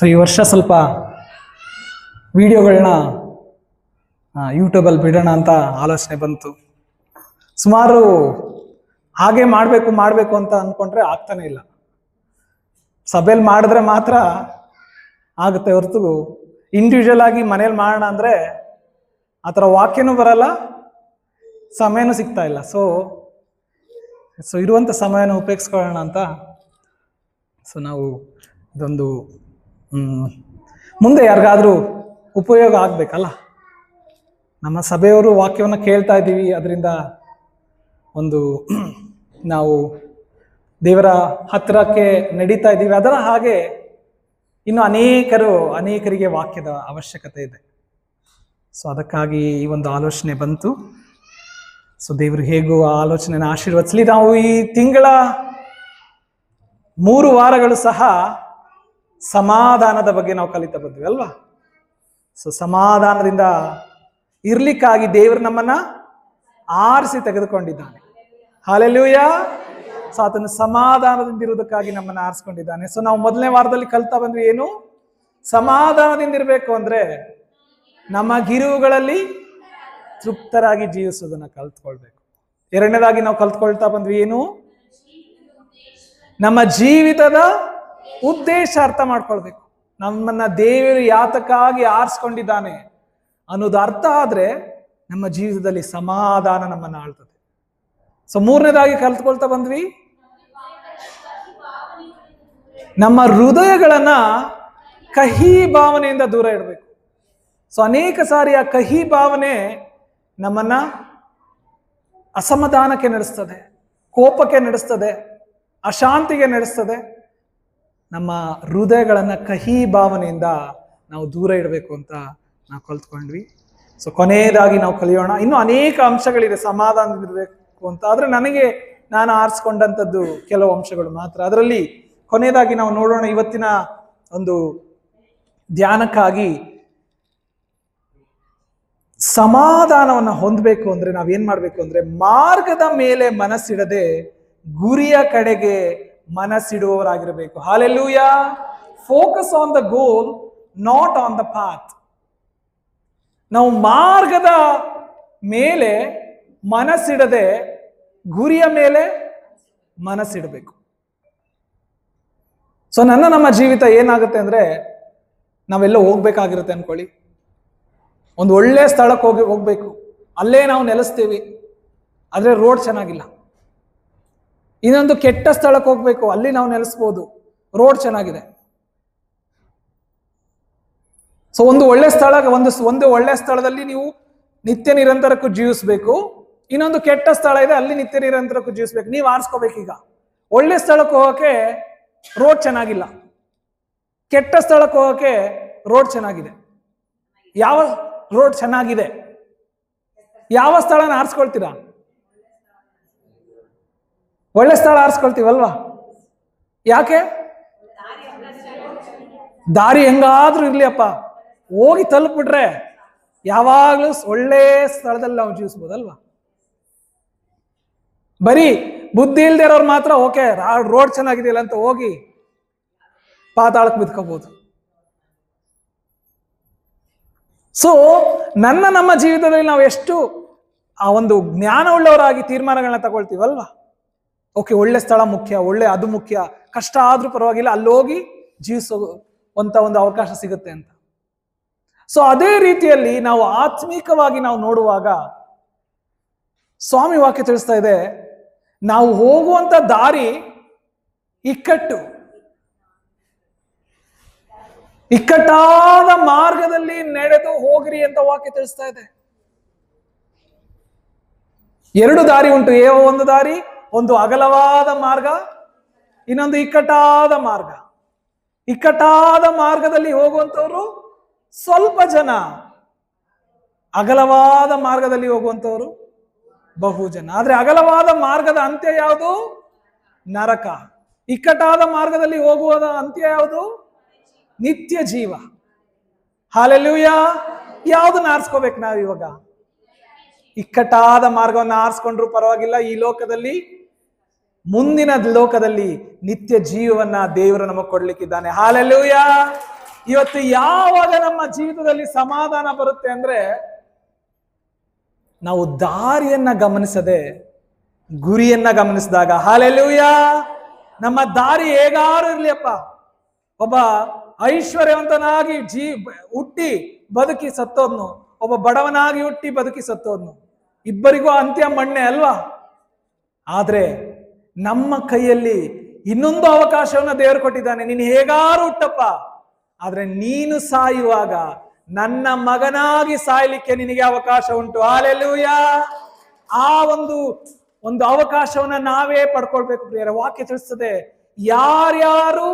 So ಈ ವರ್ಷ ಸ್ವಲ್ಪ ವಿಡಿಯೋಗಳನ್ನ ಯೂಟ್ಯೂಬಲ್ಲಿ ಬಿಡೋಣ ಅಂತ ಆಲೋಚನೆ ಬಂತು. ಸುಮಾರು ಹಾಗೆ ಮಾಡಬೇಕು ಅಂತ ಅಂದ್ಕೊಂಡ್ರೆ ಆಗ್ತಾನೆ ಇಲ್ಲ. ಸಭೆಯಲ್ಲಿ ಮಾಡಿದ್ರೆ ಮಾತ್ರ ಆಗುತ್ತೆ ಹೊರತು ಇಂಡಿವಿಜುವಲ್ ಆಗಿ ಮನೇಲಿ ಮಾಡೋಣ ಅಂದರೆ ಆ ಥರ ವಾಕ್ಯನೂ ಬರಲ್ಲ, ಸಮಯನೂ ಸಿಗ್ತಾ ಇಲ್ಲ. ಸೊ ಇರುವಂಥ ಸಮಯನ ಉಪಯೋಗಿಸ್ಕೊಳ್ಳೋಣ ಅಂತ ನಾವು ಇದೊಂದು ಮುಂದೆ ಯಾರಿಗಾದ್ರೂ ಉಪಯೋಗ ಆಗ್ಬೇಕಲ್ಲ. ನಮ್ಮ ಸಭೆಯವರು ವಾಕ್ಯವನ್ನು ಕೇಳ್ತಾ ಇದ್ದೀವಿ, ಅದರಿಂದ ಒಂದು ನಾವು ದೇವರ ಹತ್ತಿರಕ್ಕೆ ನಡೀತಾ ಇದ್ದೀವಿ. ಅದರ ಹಾಗೆ ಇನ್ನು ಅನೇಕರಿಗೆ ವಾಕ್ಯದ ಅವಶ್ಯಕತೆ ಇದೆ. ಸೊ ಅದಕ್ಕಾಗಿ ಈ ಒಂದು ಆಲೋಚನೆ ಬಂತು. ಸೊ ದೇವರು ಹೇಗೂ ಆ ಆಲೋಚನೆನ ಆಶೀರ್ವದಿಸಲಿ. ನಾವು ಈ ತಿಂಗಳ 3 ವಾರಗಳು ಸಹ ಸಮಾಧಾನದ ಬಗ್ಗೆ ನಾವು ಕಲಿತಾ ಬಂದ್ವಿ ಅಲ್ವಾ. ಸೊ ಸಮಾಧಾನದಿಂದ ಇರ್ಲಿಕ್ಕಾಗಿ ದೇವರು ನಮ್ಮನ್ನ ಆರಿಸಿ ತೆಗೆದುಕೊಂಡಿದ್ದಾನೆ. ಹಲ್ಲೆಲೂಯಾ. ಸೊ ಆತನ ಸಮಾಧಾನದಿಂದ ಇರುವುದಕ್ಕಾಗಿ ನಮ್ಮನ್ನ ಆರಿಸ್ಕೊಂಡಿದ್ದಾನೆ. ಸೊ ನಾವು ಮೊದಲನೇ ವಾರದಲ್ಲಿ ಕಲಿತಾ ಬಂದ್ವಿ, ಏನು ಸಮಾಧಾನದಿಂದ ಇರಬೇಕು ಅಂದ್ರೆ ನಮ್ಮ ಗಿರುವುಗಳಲ್ಲಿ ತೃಪ್ತರಾಗಿ ಜೀವಿಸೋದನ್ನ ಕಲ್ತ್ಕೊಳ್ಬೇಕು. ಎರಡನೇದಾಗಿ ನಾವು ಕಲ್ತ್ಕೊಳ್ತಾ ಬಂದ್ವಿ, ಏನು ನಮ್ಮ ಜೀವಿತದ ಉದ್ದೇಶ ಅರ್ಥ ಮಾಡ್ಕೊಳ್ಬೇಕು. ನಮ್ಮನ್ನ ದೇವರು ಯಾತಕ್ಕಾಗಿ ಆರಿಸ್ಕೊಂಡಿದ್ದಾನೆ ಅನ್ನೋದು ಅರ್ಥ ಆದ್ರೆ ನಮ್ಮ ಜೀವಿತದಲ್ಲಿ ಸಮಾಧಾನ ನಮ್ಮನ್ನ ಆಳ್ತದೆ. ಸೊ ಮೂರನೇದಾಗಿ ಕಲ್ತ್ಕೊಳ್ತಾ ಬಂದ್ವಿ, ನಮ್ಮ ಹೃದಯಗಳನ್ನ ಕಹಿ ಭಾವನೆಯಿಂದ ದೂರ ಇಡಬೇಕು. ಸೊ ಅನೇಕ ಸಾರಿ ಆ ಕಹಿ ಭಾವನೆ ನಮ್ಮನ್ನ ಅಸಮಾಧಾನಕ್ಕೆ ನಡೆಸ್ತದೆ, ಕೋಪಕ್ಕೆ ನಡೆಸ್ತದೆ, ಅಶಾಂತಿಗೆ ನಡೆಸ್ತದೆ. ನಮ್ಮ ಹೃದಯಗಳನ್ನ ಕಹಿ ಭಾವನೆಯಿಂದ ನಾವು ದೂರ ಇಡಬೇಕು ಅಂತ ನಾವು ಕಲ್ತ್ಕೊಂಡ್ವಿ. ಸೊ ಕೊನೆಯದಾಗಿ ನಾವು ಕಲಿಯೋಣ. ಇನ್ನೂ ಅನೇಕ ಅಂಶಗಳಿದೆ ಸಮಾಧಾನದಿರಬೇಕು ಅಂತ, ಆದ್ರೆ ನಾನು ಆರಿಸ್ಕೊಂಡಂಥದ್ದು ಕೆಲವು ಅಂಶಗಳು ಮಾತ್ರ. ಅದರಲ್ಲಿ ಕೊನೆಯದಾಗಿ ನಾವು ನೋಡೋಣ. ಇವತ್ತಿನ ಒಂದು ಧ್ಯಾನಕ್ಕಾಗಿ ಸಮಾಧಾನವನ್ನು ಹೊಂದಬೇಕು ಅಂದ್ರೆ ನಾವೇನ್ ಮಾಡ್ಬೇಕು ಅಂದ್ರೆ, ಮಾರ್ಗದ ಮೇಲೆ ಮನಸ್ಸಿಡದೆ ಗುರಿಯ ಕಡೆಗೆ ಮನಸ್ಸಿಡುವವರಾಗಿರಬೇಕು. Hallelujah. Focus on the goal, not on the path. ನಾವು ಮಾರ್ಗದ ಮೇಲೆ ಮನಸ್ಸಿಡದೆ ಗುರಿಯ ಮೇಲೆ ಮನಸ್ಸಿಡಬೇಕು. ಸೊ ನಮ್ಮ ಜೀವಿತ ಏನಾಗುತ್ತೆ ಅಂದ್ರೆ, ನಾವೆಲ್ಲ ಹೋಗ್ಬೇಕಾಗಿರುತ್ತೆ ಅನ್ಕೊಳ್ಳಿ. ಒಂದು ಒಳ್ಳೆ ಸ್ಥಳಕ್ಕೆ ಹೋಗ್ಬೇಕು, ಅಲ್ಲೇ ನಾವು ನೆಲೆಸ್ತೀವಿ, ಆದ್ರೆ ರೋಡ್ ಚೆನ್ನಾಗಿಲ್ಲ. ಇನ್ನೊಂದು ಕೆಟ್ಟ ಸ್ಥಳಕ್ಕೆ ಹೋಗ್ಬೇಕು, ಅಲ್ಲಿ ನಾವು ನೆಲೆಸ್ಬೋದು, ರೋಡ್ ಚೆನ್ನಾಗಿದೆ. ಸೊ ಒಂದು ಒಳ್ಳೆ ಸ್ಥಳ, ಒಂದು ಒಳ್ಳೆ ಸ್ಥಳದಲ್ಲಿ ನೀವು ನಿತ್ಯ ನಿರಂತರಕ್ಕೂ ಜೀವಿಸ್ಬೇಕು. ಇನ್ನೊಂದು ಕೆಟ್ಟ ಸ್ಥಳ ಇದೆ, ಅಲ್ಲಿ ನಿತ್ಯ ನಿರಂತರಕ್ಕೂ ಜೀವಿಸ್ಬೇಕು. ನೀವು ಆರಿಸ್ಕೋಬೇಕೀಗ. ಒಳ್ಳೆ ಸ್ಥಳಕ್ಕೆ ಹೋಗೋಕೆ ರೋಡ್ ಚೆನ್ನಾಗಿಲ್ಲ, ಕೆಟ್ಟ ಸ್ಥಳಕ್ಕೆ ಹೋಗೋಕೆ ರೋಡ್ ಚೆನ್ನಾಗಿದೆ. ಯಾವ ರೋಡ್ ಚೆನ್ನಾಗಿದೆ? ಯಾವ ಸ್ಥಳನ ಆರಿಸ್ಕೊಳ್ತೀರಾ? ಒಳ್ಳೆ ಸ್ಥಳ ಆರಿಸ್ಕೊಳ್ತೀವಲ್ವಾ? ಯಾಕೆ? ದಾರಿ ಹೆಂಗಾದ್ರೂ ಇರ್ಲಿ ಅಪ್ಪ, ಹೋಗಿ ತಲುಪಿಬಿಟ್ರೆ ಯಾವಾಗ್ಲೂ ಒಳ್ಳೆ ಸ್ಥಳದಲ್ಲಿ ನಾವು ಜೀವಿಸ್ಬೋದಲ್ವಾ. ಬರೀ ಬುದ್ಧಿ ಇಲ್ದೇ ಇರೋರು ಮಾತ್ರ ಓಕೆ ರೋಡ್ ಚೆನ್ನಾಗಿದೆಯಲ್ಲ ಅಂತ ಹೋಗಿ ಪಾತಾಳಕ್ಕೆ ಬಿದ್ಕೋಬಹುದು. ಸೊ ನಮ್ಮ ಜೀವಿತದಲ್ಲಿ ನಾವು ಎಷ್ಟು ಆ ಒಂದು ಜ್ಞಾನ ಉಳ್ಳವರಾಗಿ ತೀರ್ಮಾನಗಳನ್ನ ತಗೊಳ್ತೀವಲ್ವಾ. ಓಕೆ, ಒಳ್ಳೆ ಸ್ಥಳ ಮುಖ್ಯ, ಅದು ಮುಖ್ಯ, ಕಷ್ಟ ಆದ್ರೂ ಪರವಾಗಿಲ್ಲ, ಅಲ್ಲಿ ಹೋಗಿ ಜೀವಿಸುವಂತ ಒಂದು ಅವಕಾಶ ಸಿಗುತ್ತೆ ಅಂತ. ಸೊ ಅದೇ ರೀತಿಯಲ್ಲಿ ನಾವು ಆತ್ಮೀಕವಾಗಿ ನಾವು ನೋಡುವಾಗ ಸ್ವಾಮಿ ವಾಕ್ಯ ತಿಳಿಸ್ತಾ ಇದೆ, ನಾವು ಹೋಗುವಂತ ದಾರಿ ಇಕ್ಕಟ್ಟಾದ ಮಾರ್ಗದಲ್ಲಿ ನಡೆದು ಹೋಗ್ರಿ ಅಂತ ವಾಕ್ಯ ತಿಳಿಸ್ತಾ ಇದೆ. 2 ದಾರಿ ಉಂಟು. ಒಂದು ದಾರಿ, ಒಂದು ಅಗಲವಾದ ಮಾರ್ಗ, ಇನ್ನೊಂದು ಇಕ್ಕಟ್ಟಾದ ಮಾರ್ಗ. ಇಕ್ಕಟ್ಟಾದ ಮಾರ್ಗದಲ್ಲಿ ಹೋಗುವಂತವ್ರು ಸ್ವಲ್ಪ ಜನ, ಅಗಲವಾದ ಮಾರ್ಗದಲ್ಲಿ ಹೋಗುವಂತವ್ರು ಬಹು ಜನ. ಆದ್ರೆ ಅಗಲವಾದ ಮಾರ್ಗದ ಅಂತ್ಯ ಯಾವುದು? ನರಕ. ಇಕ್ಕಟ್ಟಾದ ಮಾರ್ಗದಲ್ಲಿ ಹೋಗುವ ಅಂತ್ಯ ಯಾವುದು? ನಿತ್ಯ ಜೀವ. ಹಲ್ಲೆಲೂಯಾ. ಯಾವ್ದನ್ನ ಆರಿಸ್ಕೋಬೇಕು ನಾವು ಇವಾಗ? ಇಕ್ಕಟ್ಟಾದ ಮಾರ್ಗವನ್ನು ಆರಿಸ್ಕೊಂಡ್ರು ಪರವಾಗಿಲ್ಲ. ಈ ಲೋಕದಲ್ಲಿ, ಮುಂದಿನ ಲೋಕದಲ್ಲಿ ನಿತ್ಯ ಜೀವವನ್ನ ದೇವರು ನಮಗೆ ಕೊಡ್ಲಿಕ್ಕಿದ್ದಾನೆ. ಹಲ್ಲೆಲೂಯಾ. ಇವತ್ತು ಯಾವಾಗ ನಮ್ಮ ಜೀವಿತದಲ್ಲಿ ಸಮಾಧಾನ ಬರುತ್ತೆ ಅಂದ್ರೆ, ನಾವು ದಾರಿಯನ್ನ ಗಮನಿಸದೆ ಗುರಿಯನ್ನ ಗಮನಿಸಿದಾಗ. ಹಲ್ಲೆಲೂಯಾ. ನಮ್ಮ ದಾರಿ ಹೇಗಾರು ಇರ್ಲಿಯಪ್ಪ, ಒಬ್ಬ ಐಶ್ವರ್ಯವಂತನಾಗಿ ಹುಟ್ಟಿ ಬದುಕಿ ಸತ್ತೋದ್ನು, ಒಬ್ಬ ಬಡವನಾಗಿ ಹುಟ್ಟಿ ಬದುಕಿ ಸತ್ತೋದ್ನು, ಇಬ್ಬರಿಗೂ ಅಂತ್ಯ ಮಣ್ಣೆ ಅಲ್ವಾ. ಆದ್ರೆ ನಮ್ಮ ಕೈಯಲ್ಲಿ ಇನ್ನೊಂದು ಅವಕಾಶವನ್ನ ದೇವರು ಕೊಟ್ಟಿದ್ದಾನೆ. ನೀನು ಹೇಗಾರು ಹುಟ್ಟಪ್ಪ, ಆದ್ರೆ ನೀನು ಸಾಯುವಾಗ ನನ್ನ ಮಗನಾಗಿ ಸಾಯ್ಲಿಕ್ಕೆ ನಿನಗೆ ಅವಕಾಶ ಉಂಟು. ಹಲ್ಲೆಲೂಯಾ. ಆ ಒಂದು ಅವಕಾಶವನ್ನ ನಾವೇ ಪಡ್ಕೊಳ್ಬೇಕು ಪ್ರಿಯರೇ. ವಾಕ್ಯ ತಿಳಿಸ್ತದೆ, ಯಾರ್ಯಾರು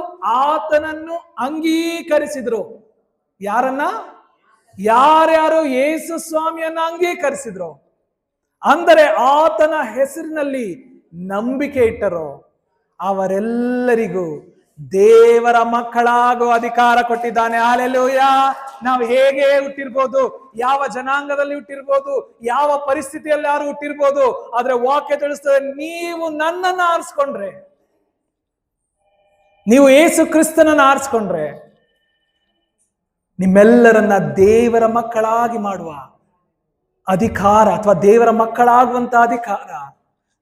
ಆತನನ್ನು ಅಂಗೀಕರಿಸಿದ್ರು, ಯಾರನ್ನ? ಯಾರ್ಯಾರು ಯೇಸು ಸ್ವಾಮಿಯನ್ನ ಅಂಗೀಕರಿಸಿದ್ರು, ಅಂದರೆ ಆತನ ಹೆಸರಿನಲ್ಲಿ ನಂಬಿಕೆ ಇಟ್ಟರೋ, ಅವರೆಲ್ಲರಿಗೂ ದೇವರ ಮಕ್ಕಳಾಗುವ ಅಧಿಕಾರ ಕೊಟ್ಟಿದ್ದಾನೆ. ಹಲ್ಲೆಲೂಯಾ. ನಾವು ಹೇಗೆ ಹುಟ್ಟಿರ್ಬೋದು, ಯಾವ ಜನಾಂಗದಲ್ಲಿ ಹುಟ್ಟಿರ್ಬೋದು, ಯಾವ ಪರಿಸ್ಥಿತಿಯಲ್ಲಿ ಯಾರು ಹುಟ್ಟಿರ್ಬೋದು, ಆದ್ರೆ ವಾಕ್ಯ ತಿಳಿಸ್ತದೆ, ನೀವು ನನ್ನನ್ನು ಆರಿಸ್ಕೊಂಡ್ರೆ, ನೀವು ಯೇಸು ಕ್ರಿಸ್ತನನ್ನು ಆರಿಸ್ಕೊಂಡ್ರೆ, ನಿಮ್ಮೆಲ್ಲರನ್ನ ದೇವರ ಮಕ್ಕಳಾಗಿ ಮಾಡುವ ಅಧಿಕಾರ ಅಥವಾ ದೇವರ ಮಕ್ಕಳಾಗುವಂತ ಅಧಿಕಾರ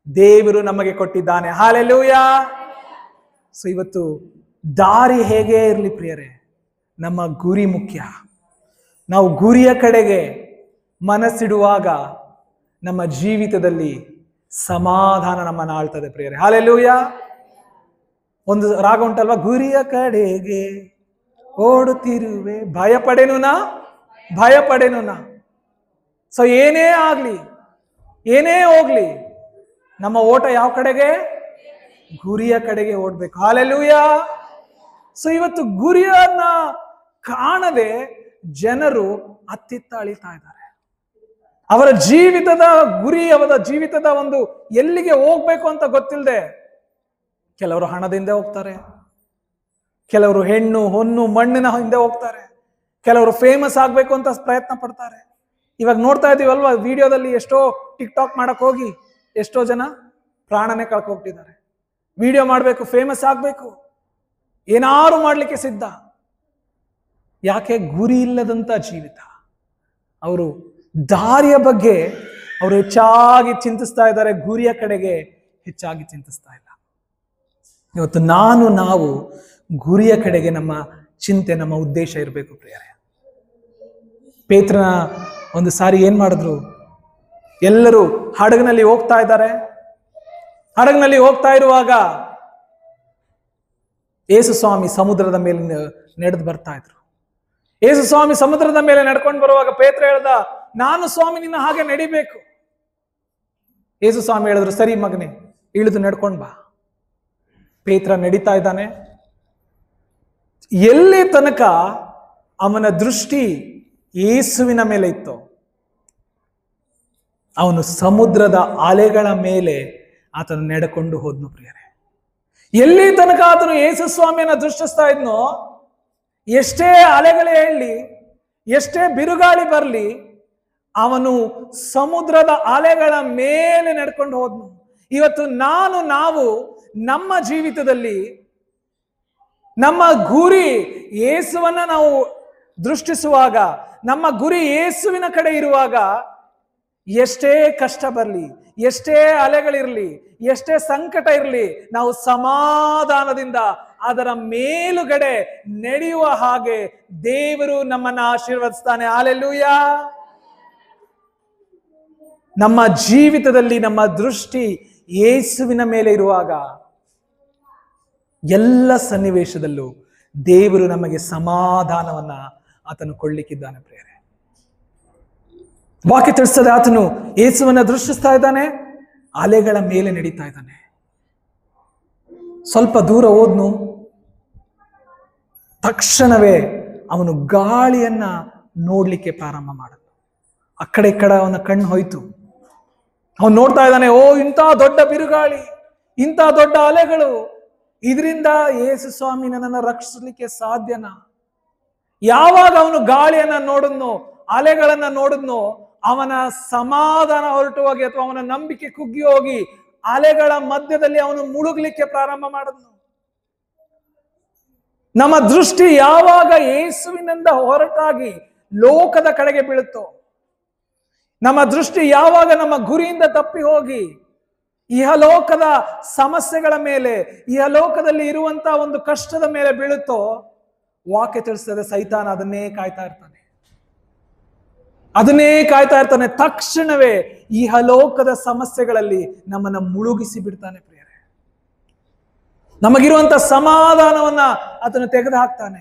ದೇವರು ನಮಗೆ ಕೊಟ್ಟಿದ್ದಾನೆ. ಹಲ್ಲೆಲೂಯಾ. ಸೊ ಇವತ್ತು ದಾರಿ ಹೇಗೆ ಇರಲಿ ಪ್ರಿಯರೇ, ನಮ್ಮ ಗುರಿ ಮುಖ್ಯ. ನಾವು ಗುರಿಯ ಕಡೆಗೆ ಮನಸ್ಸಿಡುವಾಗ ನಮ್ಮ ಜೀವಿತದಲ್ಲಿ ಸಮಾಧಾನ ನಮ್ಮನ್ನು ಆಳ್ತದೆ ಪ್ರಿಯರೇ. ಹಲ್ಲೆಲೂಯಾ. ಒಂದು ರಾಗ ಉಂಟಲ್ವಾ, ಗುರಿಯ ಕಡೆಗೆ ಓಡುತ್ತಿರುವೆ ಭಯಪಡೆನು ನಾ. ಸೊ ಏನೇ ಆಗ್ಲಿ, ಏನೇ ಹೋಗ್ಲಿ, ನಮ್ಮ ಓಟ ಯಾವ ಕಡೆಗೆ? ಗುರಿಯ ಕಡೆಗೆ ಓಡ್ಬೇಕು. ಹಲ್ಲೆಲೂಯಾ. ಸೊ ಇವತ್ತು ಗುರಿಯನ್ನ ಕಾಣದೆ ಜನರು ಅತ್ತಿತ್ತ ಅಳಿತಾ ಇದ್ದಾರೆ. ಅವರ ಜೀವಿತದ ಗುರಿ, ಅವರ ಜೀವಿತದ ಒಂದು ಎಲ್ಲಿಗೆ ಹೋಗ್ಬೇಕು ಅಂತ ಗೊತ್ತಿಲ್ಲದೆ ಕೆಲವರು ಹಣದಿಂದ ಹೋಗ್ತಾರೆ, ಕೆಲವರು ಹೆಣ್ಣು ಹೊನ್ನು ಮಣ್ಣಿನ ಹಿಂದೆ ಹೋಗ್ತಾರೆ, ಕೆಲವರು ಫೇಮಸ್ ಆಗ್ಬೇಕು ಅಂತ ಪ್ರಯತ್ನ ಪಡ್ತಾರೆ. ಇವಾಗ ನೋಡ್ತಾ ಇದೀವಲ್ವಾ ವಿಡಿಯೋದಲ್ಲಿ, ಎಷ್ಟೋ ಟಿಕ್ಟಾಕ್ ಮಾಡಕ್ ಹೋಗಿ ಎಷ್ಟೋ ಜನ ಪ್ರಾಣನೇ ಕಳ್ಕೊಟ್ಟಿದ್ದಾರೆ. ವಿಡಿಯೋ ಮಾಡಬೇಕು, ಫೇಮಸ್ ಆಗ್ಬೇಕು, ಏನಾರು ಮಾಡ್ಲಿಕ್ಕೆ ಸಿದ್ಧ. ಯಾಕೆ? ಗುರಿ ಇಲ್ಲದಂತ ಜೀವಿತ. ಅವರು ದಾರಿಯ ಬಗ್ಗೆ ಅವರು ಹೆಚ್ಚಾಗಿ ಚಿಂತಿಸ್ತಾ ಇದ್ದಾರೆ, ಗುರಿಯ ಕಡೆಗೆ ಹೆಚ್ಚಾಗಿ ಚಿಂತಿಸ್ತಾ ಇಲ್ಲ. ಇವತ್ತು ನಾವು ಗುರಿಯ ಕಡೆಗೆ ನಮ್ಮ ಚಿಂತೆ, ನಮ್ಮ ಉದ್ದೇಶ ಇರಬೇಕು ಪ್ರಿಯರೇ. ಪೇತ್ರನ ಒಂದು ಸಾರಿ ಏನ್ ಮಾಡಿದ್ರು, ಎಲ್ಲರೂ ಹಡಗಿನಲ್ಲಿ ಹೋಗ್ತಾ ಇದ್ದಾರೆ. ಹಡಗಿನಲ್ಲಿ ಹೋಗ್ತಾ ಇರುವಾಗ ಯೇಸು ಸ್ವಾಮಿ ಸಮುದ್ರದ ಮೇಲೆ ನಡೆದು ಬರ್ತಾ ಇದ್ರು. ಯೇಸು ಸ್ವಾಮಿ ಸಮುದ್ರದ ಮೇಲೆ ನಡ್ಕೊಂಡು ಬರುವಾಗ ಪೇತ್ರ ಹೇಳ್ದ, ನಾನು ಸ್ವಾಮಿ ನಿನ್ನ ಹಾಗೆ ನಡಿಬೇಕು. ಯೇಸು ಸ್ವಾಮಿ ಹೇಳಿದ್ರು, ಸರಿ ಮಗನೇ, ಇಳಿದು ನಡ್ಕೊಂಡ್ ಬಾ. ಪೇತ್ರ ನಡೀತಾ ಇದ್ದಾನೆ. ಎಲ್ಲಿ ತನಕ ಅವನ ದೃಷ್ಟಿ ಯೇಸುವಿನ ಮೇಲೆ ಇತ್ತು, ಅವನು ಸಮುದ್ರದ ಅಲೆಗಳ ಮೇಲೆ ಆತನು ನಡೆಕೊಂಡು ಹೋದ್ನು ಪ್ರಿಯರೇ. ಎಲ್ಲಿ ತನಕ ಆತನು ಯೇಸು ಸ್ವಾಮಿಯನ್ನ ದೃಷ್ಟಿಸ್ತಾ ಇದ್ನೋ, ಎಷ್ಟೇ ಅಲೆಗಳೇ ಹೇಳಿ, ಎಷ್ಟೇ ಬಿರುಗಾಳಿ ಬರಲಿ, ಅವನು ಸಮುದ್ರದ ಅಲೆಗಳ ಮೇಲೆ ನಡ್ಕೊಂಡು ಹೋದ್ನು. ಇವತ್ತು ನಾವು ನಮ್ಮ ಜೀವಿತದಲ್ಲಿ ನಮ್ಮ ಗುರಿ ಯೇಸುವನ್ನ ನಾವು ದೃಷ್ಟಿಸುವಾಗ, ನಮ್ಮ ಗುರಿ ಯೇಸುವಿನ ಕಡೆ ಇರುವಾಗ, ಎಷ್ಟೇ ಕಷ್ಟ ಬರಲಿ, ಎಷ್ಟೇ ಅಲೆಗಳಿರ್ಲಿ, ಎಷ್ಟೇ ಸಂಕಟ ಇರಲಿ, ನಾವು ಸಮಾಧಾನದಿಂದ ಅದರ ಮೇಲುಗಡೆ ನಡೆಯುವ ಹಾಗೆ ದೇವರು ನಮ್ಮನ್ನ ಆಶೀರ್ವದಿಸ್ತಾನೆ. ಹಲ್ಲೆಲೂಯಾ. ನಮ್ಮ ಜೀವಿತದಲ್ಲಿ ನಮ್ಮ ದೃಷ್ಟಿ ಯೇಸುವಿನ ಮೇಲೆ ಇರುವಾಗ ಎಲ್ಲ ಸನ್ನಿವೇಶದಲ್ಲೂ ದೇವರು ನಮಗೆ ಸಮಾಧಾನವನ್ನ ಆತನು ಕೊಳ್ಳಿಕ್ಕಿದ್ದಾನೆ ಪ್ರಿಯರೇ. ವಾಕ್ಯ ತಿಳಿಸ್ತದೆ, ಆತನು ಯೇಸುವನ್ನ ದೃಷ್ಟಿಸ್ತಾ ಇದ್ದಾನೆ, ಅಲೆಗಳ ಮೇಲೆ ನಡೀತಾ ಇದ್ದಾನೆ. ಸ್ವಲ್ಪ ದೂರ ಹೋದ್ನು, ತಕ್ಷಣವೇ ಅವನು ಗಾಳಿಯನ್ನ ನೋಡ್ಲಿಕ್ಕೆ ಪ್ರಾರಂಭ ಮಾಡಿದ್ನು. ಆ ಕಡೆ ಈ ಕಡೆ ಅವನ ಕಣ್ಣು ಹೋಯ್ತು. ಅವನು ನೋಡ್ತಾ ಇದ್ದಾನೆ, ಓ ಇಂಥ ದೊಡ್ಡ ಬಿರುಗಾಳಿ, ಇಂಥ ದೊಡ್ಡ ಅಲೆಗಳು, ಇದರಿಂದ ಯೇಸು ಸ್ವಾಮಿ ನನ್ನನ್ನು ರಕ್ಷಿಸಲಿಕ್ಕೆ ಸಾಧ್ಯನಾ? ಯಾವಾಗ ಅವನು ಗಾಳಿಯನ್ನ ನೋಡಿದ್ನೋ, ಅಲೆಗಳನ್ನ ನೋಡಿದ್ನೋ, ಅವನ ಸಮಾಧಾನ ಹೊರಟು ಹೋಗಿ ಅಥವಾ ಅವನ ನಂಬಿಕೆ ಕುಗ್ಗಿ ಹೋಗಿ ಅಲೆಗಳ ಮಧ್ಯದಲ್ಲಿ ಅವನು ಮುಳುಗಲಿಕ್ಕೆ ಪ್ರಾರಂಭ ಮಾಡಿದ್ನು. ನಮ್ಮ ದೃಷ್ಟಿ ಯಾವಾಗ ಯೇಸುವಿನಿಂದ ಹೊರಟಾಗಿ ಲೋಕದ ಕಡೆಗೆ ಬೀಳುತ್ತೋ, ನಮ್ಮ ದೃಷ್ಟಿ ಯಾವಾಗ ನಮ್ಮ ಗುರಿಯಿಂದ ತಪ್ಪಿ ಹೋಗಿ ಇಹಲೋಕದ ಸಮಸ್ಯೆಗಳ ಮೇಲೆ, ಇಹಲೋಕದಲ್ಲಿ ಇರುವಂತಹ ಒಂದು ಕಷ್ಟದ ಮೇಲೆ ಬೀಳುತ್ತೋ, ವಾಕ್ಯ ತಿಳಿಸ್ತದೆ ಸೈತಾನ ಅದನ್ನೇ ಕಾಯ್ತಾ ಇರ್ತಾನೆ, ಅದನ್ನೇ ಕಾಯ್ತಾ ಇರ್ತಾನೆ. ತಕ್ಷಣವೇ ಇಹಲೋಕದ ಸಮಸ್ಯೆಗಳಲ್ಲಿ ನಮ್ಮನ್ನ ಮುಳುಗಿಸಿ ಬಿಡ್ತಾನೆ ಪ್ರಿಯರೇ. ನಮಗಿರುವಂತ ಸಮಾಧಾನವನ್ನ ಅದನ್ನು ತೆಗೆದು ಹಾಕ್ತಾನೆ.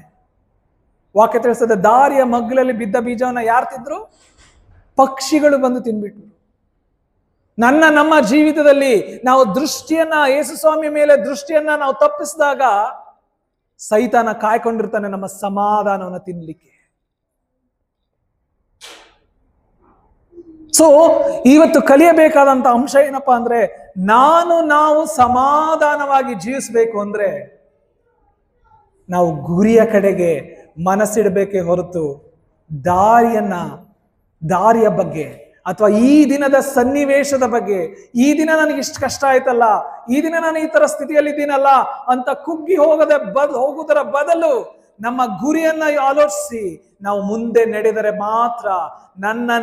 ವಾಕ್ಯ ತಿಳಿಸ್ತದೆ ದಾರಿಯ ಮಗ್ಗಲಲ್ಲಿ ಬಿದ್ದ ಬೀಜವನ್ನ ಯಾರು ತಿಂದ್ರು? ಪಕ್ಷಿಗಳು ಬಂದು ತಿನ್ಬಿಟ್ರು. ನಮ್ಮ ಜೀವಿತದಲ್ಲಿ ನಾವು ದೃಷ್ಟಿಯನ್ನ, ಯೇಸು ಸ್ವಾಮಿ ಮೇಲೆ ದೃಷ್ಟಿಯನ್ನ ನಾವು ತಪ್ಪಿಸಿದಾಗ ಸೈತಾನ ಕಾಯ್ಕೊಂಡಿರ್ತಾನೆ ನಮ್ಮ ಸಮಾಧಾನವನ್ನು ತಿನ್ಲಿಕ್ಕೆ. ಸೊ ಇವತ್ತು ಕಲಿಯಬೇಕಾದಂತ ಅಂಶ ಏನಪ್ಪಾ ಅಂದ್ರೆ, ನಾವು ಸಮಾಧಾನವಾಗಿ ಜೀವಿಸಬೇಕು ಅಂದ್ರೆ ನಾವು ಗುರಿಯ ಕಡೆಗೆ ಮನಸ್ಸಿಡಬೇಕೇ ಹೊರತು ದಾರಿಯ ಬಗ್ಗೆ ಅಥವಾ ಈ ದಿನದ ಸನ್ನಿವೇಶದ ಬಗ್ಗೆ, ಈ ದಿನ ನನಗೆ ಇಷ್ಟು ಕಷ್ಟ ಆಯ್ತಲ್ಲ, ಈ ದಿನ ನಾನು ಈ ತರ ಸ್ಥಿತಿಯಲ್ಲಿ ಇದ್ದೀನಲ್ಲ ಅಂತ ಕುಗ್ಗಿ ಹೋಗುವುದರ ಬದಲು ನಮ್ಮ ಗುರಿಯನ್ನ ಆಲೋಚಿಸಿ ನಾವು ಮುಂದೆ ನಡೆದರೆ ಮಾತ್ರ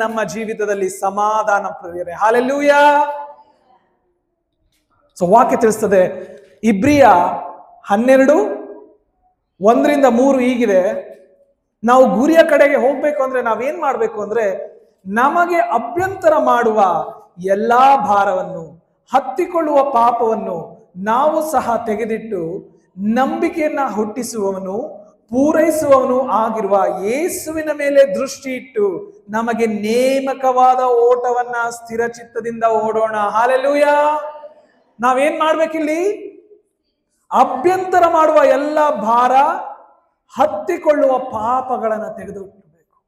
ನಮ್ಮ ಜೀವಿತದಲ್ಲಿ ಸಮಾಧಾನ ಪ್ರಿಯರೇ. ಹಲ್ಲೆಲೂಯಾ. ಸೊ ವಾಕ್ಯ ತಿಳಿಸ್ತದೆ, ಇಬ್ರಿಯ 12:1-3 ಹೀಗಿದೆ. ನಾವು ಗುರಿಯ ಕಡೆಗೆ ಹೋಗ್ಬೇಕು ಅಂದ್ರೆ ನಾವೇನ್ ಮಾಡ್ಬೇಕು ಅಂದ್ರೆ, ನಮಗೆ ಅಭ್ಯಂತರ ಮಾಡುವ ಎಲ್ಲಾ ಭಾರವನ್ನು, ಹತ್ತಿಕೊಳ್ಳುವ ಪಾಪವನ್ನು ನಾವು ಸಹ ತೆಗೆದಿಟ್ಟು ನಂಬಿಕೆಯನ್ನ ಹುಟ್ಟಿಸುವವನು ಪೂರೈಸುವವನು ಆಗಿರುವ ಯೇಸುವಿನ ಮೇಲೆ ದೃಷ್ಟಿ ಇಟ್ಟು ನಮಗೆ ನೇಮಕವಾದ ಓಟವನ್ನ ಸ್ಥಿರ ಚಿತ್ತದಿಂದ ಓಡೋಣ. ಹಲ್ಲೆಲೂಯಾ. ನಾವೇನ್ ಮಾಡ್ಬೇಕಿಲ್ಲಿ? ಅಭ್ಯಂತರ ಮಾಡುವ ಎಲ್ಲ ಭಾರ, ಹತ್ತಿಕೊಳ್ಳುವ ಪಾಪಗಳನ್ನ ತೆಗೆದುಬಿಡಬೇಕು.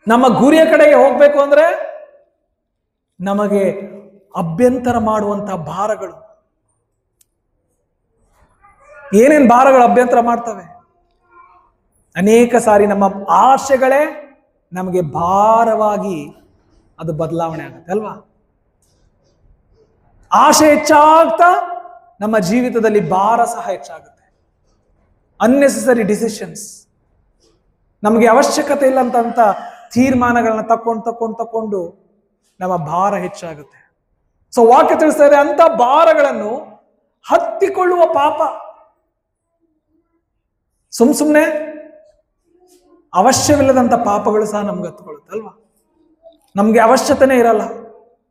ನಮ್ಮ ಗುರಿಯ ಕಡೆಗೆ ಹೋಗ್ಬೇಕು ಅಂದ್ರೆ ನಮಗೆ ಅಭ್ಯಂತರ ಮಾಡುವಂತ ಭಾರಗಳು, ಏನೇನ್ ಭಾರಗಳು ಅಭ್ಯಂತರ ಮಾಡ್ತವೆ? ಅನೇಕ ಸಾರಿ ನಮ್ಮ ಆಶೆಗಳೇ ನಮಗೆ ಭಾರವಾಗಿ ಅದು ಬದಲಾವಣೆ ಆಗುತ್ತೆ ಅಲ್ವಾ? ಆಶೆ ಹೆಚ್ಚಾಗ್ತಾ ನಮ್ಮ ಜೀವಿತದಲ್ಲಿ ಭಾರ ಸಹ ಹೆಚ್ಚಾಗುತ್ತೆ. ಅನ್ನೆಸೆಸರಿ ಡಿಸಿಷನ್ಸ್, ನಮಗೆ ಅವಶ್ಯಕತೆ ಇಲ್ಲಂತ ತೀರ್ಮಾನಗಳನ್ನ ತಕೊಂಡು ನಮ್ಮ ಭಾರ ಹೆಚ್ಚಾಗುತ್ತೆ. ಸೊ ವಾಕ್ಯ ತಿಳಿಸ್ತಾ ಇದೆ, ಅಂತ ಭಾರಗಳನ್ನು ಹತ್ತಿಕೊಳ್ಳುವ ಪಾಪ. ಸುಮ್ನೆ ಅವಶ್ಯವಿಲ್ಲದಂತ ಪಾಪಗಳು ಸಹ ನಮ್ಗೆ ಹತ್ಕೊಳ್ಳುತ್ತೆ ಅಲ್ವಾ? ನಮ್ಗೆ ಅವಶ್ಯಕತೆನೇ ಇರಲ್ಲ.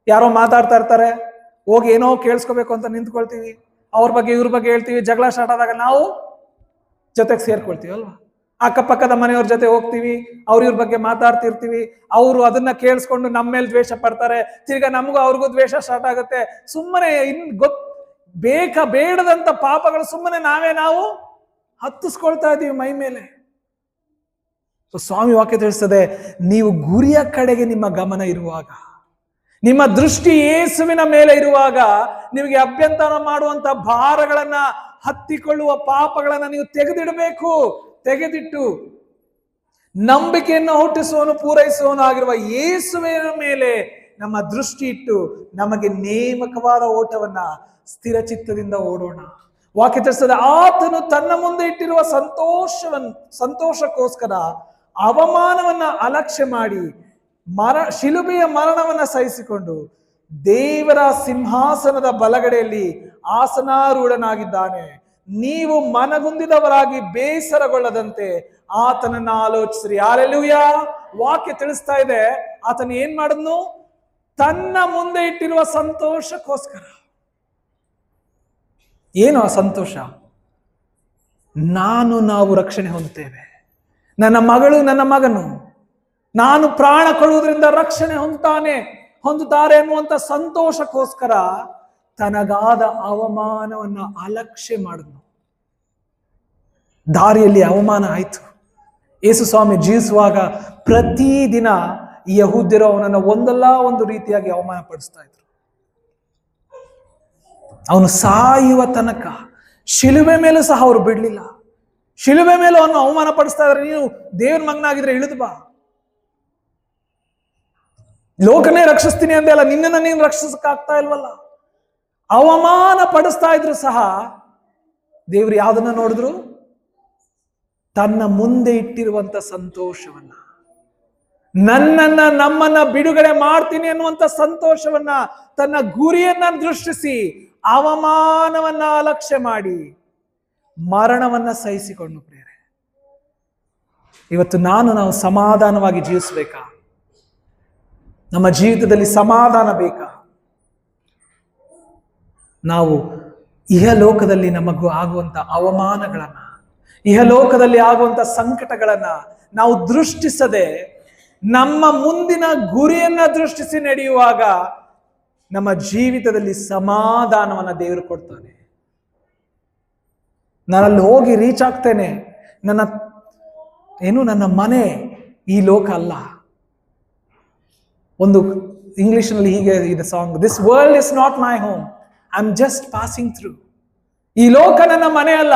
ಯಾರೋ ಮಾತಾಡ್ತಾ ಇರ್ತಾರೆ, ಹೋಗಿ ಏನೋ ಕೇಳಿಸ್ಕೋಬೇಕು ಅಂತ ನಿಂತ್ಕೊಳ್ತೀವಿ, ಅವ್ರ ಬಗ್ಗೆ ಇವ್ರ ಬಗ್ಗೆ ಹೇಳ್ತೀವಿ, ಜಗಳ ಸ್ಟಾರ್ಟ್ ಆದಾಗ ನಾವು ಜೊತೆಗೆ ಸೇರ್ಕೊಳ್ತೀವಿ ಅಲ್ವಾ? ಅಕ್ಕಪಕ್ಕದ ಮನೆಯವ್ರ ಜೊತೆ ಹೋಗ್ತೀವಿ, ಇವ್ರ ಬಗ್ಗೆ ಮಾತಾಡ್ತಿರ್ತೀವಿ, ಅವರು ಅದನ್ನ ಕೇಳಿಸ್ಕೊಂಡು ನಮ್ಮ ಮೇಲೆ ದ್ವೇಷ ಪಡ್ತಾರೆ, ತಿರ್ಗಾ ನಮಗೂ ಅವ್ರಿಗೂ ದ್ವೇಷ ಸ್ಟಾರ್ಟ್ ಆಗುತ್ತೆ. ಸುಮ್ಮನೆ ಬೇಡದಂತ ಪಾಪಗಳು ಸುಮ್ಮನೆ ನಾವು ಹತ್ತಿಸ್ಕೊಳ್ತಾ ಇದ್ದೀವಿ ಮೈ ಮೇಲೆ. ಸ್ವಾಮಿ ವಾಕ್ಯ ತಿಳಿಸ್ತದೆ, ನೀವು ಗುರಿಯ ಕಡೆಗೆ ನಿಮ್ಮ ಗಮನ ಇರುವಾಗ, ನಿಮ್ಮ ದೃಷ್ಟಿ ಯೇಸುವಿನ ಮೇಲೆ ಇರುವಾಗ, ನಿಮಗೆ ಅಭ್ಯಂತರ ಮಾಡುವಂತ ಭಾರಗಳನ್ನ, ಹತ್ತಿಕೊಳ್ಳುವ ಪಾಪಗಳನ್ನ ನೀವು ತೆಗೆದಿಡಬೇಕು. ತೆಗೆದಿಟ್ಟು ನಂಬಿಕೆಯನ್ನು ಹುಟ್ಟಿಸುವನು ಪೂರೈಸುವನು ಆಗಿರುವ ಯೇಸುವಿನ ಮೇಲೆ ನಮ್ಮ ದೃಷ್ಟಿ ಇಟ್ಟು ನಮಗೆ ನೇಮಕವಾದ ಓಟವನ್ನ ಸ್ಥಿರ ಚಿತ್ತದಿಂದ ಓಡೋಣ. ವಾಕ್ಯ ತಿಳಿಸ್ತದೆ, ಆತನು ತನ್ನ ಮುಂದೆ ಇಟ್ಟಿರುವ ಸಂತೋಷಕ್ಕೋಸ್ಕರ ಅವಮಾನವನ್ನ ಅಲಕ್ಷ್ಯ ಮಾಡಿ ಶಿಲುಬೆಯ ಮರಣವನ್ನ ಸಹಿಸಿಕೊಂಡು ದೇವರ ಸಿಂಹಾಸನದ ಬಲಗಡೆಯಲ್ಲಿ ಆಸನಾರೂಢನಾಗಿದ್ದಾನೆ. ನೀವು ಮನಗುಂದಿದವರಾಗಿ ಬೇಸರಗೊಳ್ಳದಂತೆ ಆತನನ್ನ ಆಲೋಚಿಸ್ರಿ. ಹಲ್ಲೆಲೂಯಾ. ವಾಕ್ಯ ತಿಳಿಸ್ತಾ ಇದೆ, ಆತನ ಏನ್ ಮಾಡಿದ್ನು? ತನ್ನ ಮುಂದೆ ಇಟ್ಟಿರುವ ಸಂತೋಷಕ್ಕೋಸ್ಕರ. ಏನು ಆ ಸಂತೋಷ? ನಾವು ರಕ್ಷಣೆ ಹೊಂದುತ್ತೇವೆ, ನನ್ನ ಮಗಳು ನನ್ನ ಮಗನು ನಾನು ಪ್ರಾಣ ಕೊಡುವುದರಿಂದ ರಕ್ಷಣೆ ಹೊಂದುತ್ತಾರೆ ಎನ್ನುವಂತ ಸಂತೋಷಕ್ಕೋಸ್ಕರ ತನಗಾದ ಅವಮಾನವನ್ನ ಅಲಕ್ಷ್ಯ ಮಾಡಿದ್ನು. ದಾರಿಯಲ್ಲಿ ಅವಮಾನ ಆಯ್ತು. ಯೇಸು ಸ್ವಾಮಿ ಜೀವಿಸುವಾಗ ಪ್ರತಿದಿನ ಯಹೂದ್ಯರು ಅವನನ್ನು ಒಂದಲ್ಲ ಒಂದು ರೀತಿಯಾಗಿ ಅವಮಾನ ಪಡಿಸ್ತಾ ಇದ್ರು. ಅವನು ಸಾಯುವ ತನಕ ಶಿಲುಬೆ ಮೇಲೂ ಸಹ ಅವರು ಬಿಡ್ಲಿಲ್ಲ. ಶಿಲುಬೆ ಮೇಲೂ ಅವನು ಅವಮಾನ ಪಡಿಸ್ತಾ ಇದ್ರೆ, ನೀನು ದೇವ್ರ ಮಗನಾಗಿದ್ರೆ ಇಳಿದು ಬಾ, ಲೋಕನೇ ರಕ್ಷಿಸ್ತೀನಿ ಅಂದೆ ಅಲ್ಲ, ನಿನ್ನನ್ನ ನೀನು ರಕ್ಷಿಸಕ್ಕಾಗ್ತಾ ಇಲ್ವಲ್ಲ. ಅವಮಾನ ಪಡಿಸ್ತಾ ಇದ್ರು ಸಹ ದೇವ್ರು ಯಾವ್ದನ್ನ ನೋಡಿದ್ರು? ತನ್ನ ಮುಂದೆ ಇಟ್ಟಿರುವಂತ ಸಂತೋಷವನ್ನ, ನಮ್ಮನ್ನ ಬಿಡುಗಡೆ ಮಾಡ್ತೀನಿ ಅನ್ನುವಂತ ಸಂತೋಷವನ್ನ, ತನ್ನ ಗುರಿಯನ್ನ ದೃಷ್ಟಿಸಿ ಅವಮಾನವನ್ನ ಅಲಕ್ಷ್ಯ ಮಾಡಿ ಮರಣವನ್ನ ಸಹಿಸಿಕೊಂಡು ಪ್ರಿಯರೇ, ಇವತ್ತು ನಾವು ಸಮಾಧಾನವಾಗಿ ಜೀವಿಸಬೇಕಾ? ನಮ್ಮ ಜೀವಿತದಲ್ಲಿ ಸಮಾಧಾನ ಬೇಕಾ? ನಾವು ಇಹಲೋಕದಲ್ಲಿ ನಮಗೂ ಆಗುವಂತ ಅವಮಾನಗಳನ್ನ, ಇಹಲೋಕದಲ್ಲಿ ಆಗುವಂತ ಸಂಕಟಗಳನ್ನ ನಾವು ದೃಷ್ಟಿಸದೆ ನಮ್ಮ ಮುಂದಿನ ಗುರಿಯನ್ನ ದೃಷ್ಟಿಸಿ ನಡೆಯುವಾಗ ನಮ್ಮ ಜೀವಿತದಲ್ಲಿ ಸಮಾಧಾನವನ್ನ ದೇವರು ಕೊಡ್ತಾನೆ. ನಾನಲ್ಲಿ ಹೋಗಿ ರೀಚ್ ಆಗ್ತೇನೆ, ನನ್ನ ಮನೆ ಈ ಲೋಕ ಅಲ್ಲ. ಒಂದು ಇಂಗ್ಲಿಷ್ನಲ್ಲಿ ಹೀಗೆ ಇದೆ song, this world is not my home, I am just passing through. ಈ ಲೋಕ ನನ್ನ ಮನೆ ಅಲ್ಲ,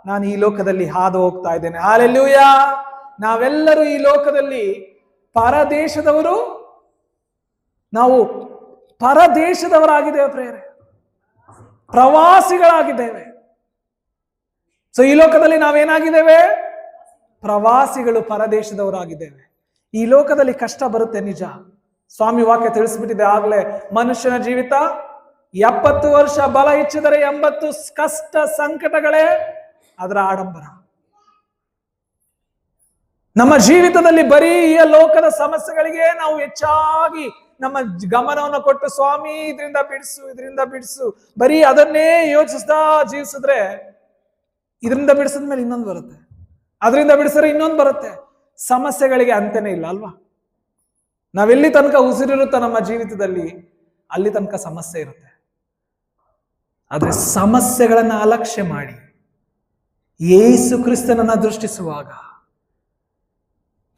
ನಾನು ಈ ಲೋಕದಲ್ಲಿ ಹಾದು ಹೋಗ್ತಾ ಇದ್ದೇನೆ. ಹಲ್ಲೆಲೂಯಾ. ನಾವೆಲ್ಲರೂ ಈ ಲೋಕದಲ್ಲಿ ಪರದೇಶದವರು, ನಾವು ಪರದೇಶದವರಾಗಿದ್ದೇವೆ ಪ್ರೇರೆ, ಪ್ರವಾಸಿಗಳಾಗಿದ್ದೇವೆ. ಸೊ ಈ ಲೋಕದಲ್ಲಿ ನಾವೇನಾಗಿದ್ದೇವೆ? ಪ್ರವಾಸಿಗಳು, ಪರದೇಶದವರಾಗಿದ್ದೇವೆ. ಈ ಲೋಕದಲ್ಲಿ ಕಷ್ಟ ಬರುತ್ತೆ, ನಿಜ. ಸ್ವಾಮಿ ವಾಕ್ಯ ತಿಳಿಸ್ಬಿಟ್ಟಿದೆ ಆಗ್ಲೇ, ಮನುಷ್ಯನ ಜೀವಿತ 70 ವರ್ಷ, ಬಲ ಹೆಚ್ಚಿದರೆ 80 ಕಷ್ಟ ಸಂಕಟಗಳೇ ಅದರ ಆಡಂಬರ. ನಮ್ಮ ಜೀವಿತದಲ್ಲಿ ಬರೀ ಈ ಲೋಕದ ಸಮಸ್ಯೆಗಳಿಗೆ ನಾವು ಹೆಚ್ಚಾಗಿ ನಮ್ಮ ಗಮನವನ್ನು ಕೊಟ್ಟು, ಸ್ವಾಮಿ ಇದರಿಂದ ಬಿಡಿಸು, ಬರೀ ಅದನ್ನೇ ಯೋಚಿಸ್ತಾ ಜೀವಿಸಿದ್ರೆ, ಇದರಿಂದ ಬಿಡಿಸಿದ್ಮೇಲೆ ಇನ್ನೊಂದು ಬರುತ್ತೆ, ಅದರಿಂದ ಬಿಡಿಸಿದ್ರೆ ಇನ್ನೊಂದು ಬರುತ್ತೆ. ಸಮಸ್ಯೆಗಳಿಗೆ ಅಂತೆನೇ ಇಲ್ಲ ಅಲ್ವಾ? ನಾವೆಲ್ಲಿ ತನಕ ಉಸಿರಿರುತ್ತ ನಮ್ಮ ಜೀವಿತದಲ್ಲಿ, ಅಲ್ಲಿ ತನಕ ಸಮಸ್ಯೆ ಇರುತ್ತೆ. ಆದ್ರೆ ಸಮಸ್ಯೆಗಳನ್ನ ಅಲಕ್ಷ್ಯ ಮಾಡಿ ಯೇಸು ಕ್ರಿಸ್ತನನ್ನ ದೃಷ್ಟಿಸುವಾಗ,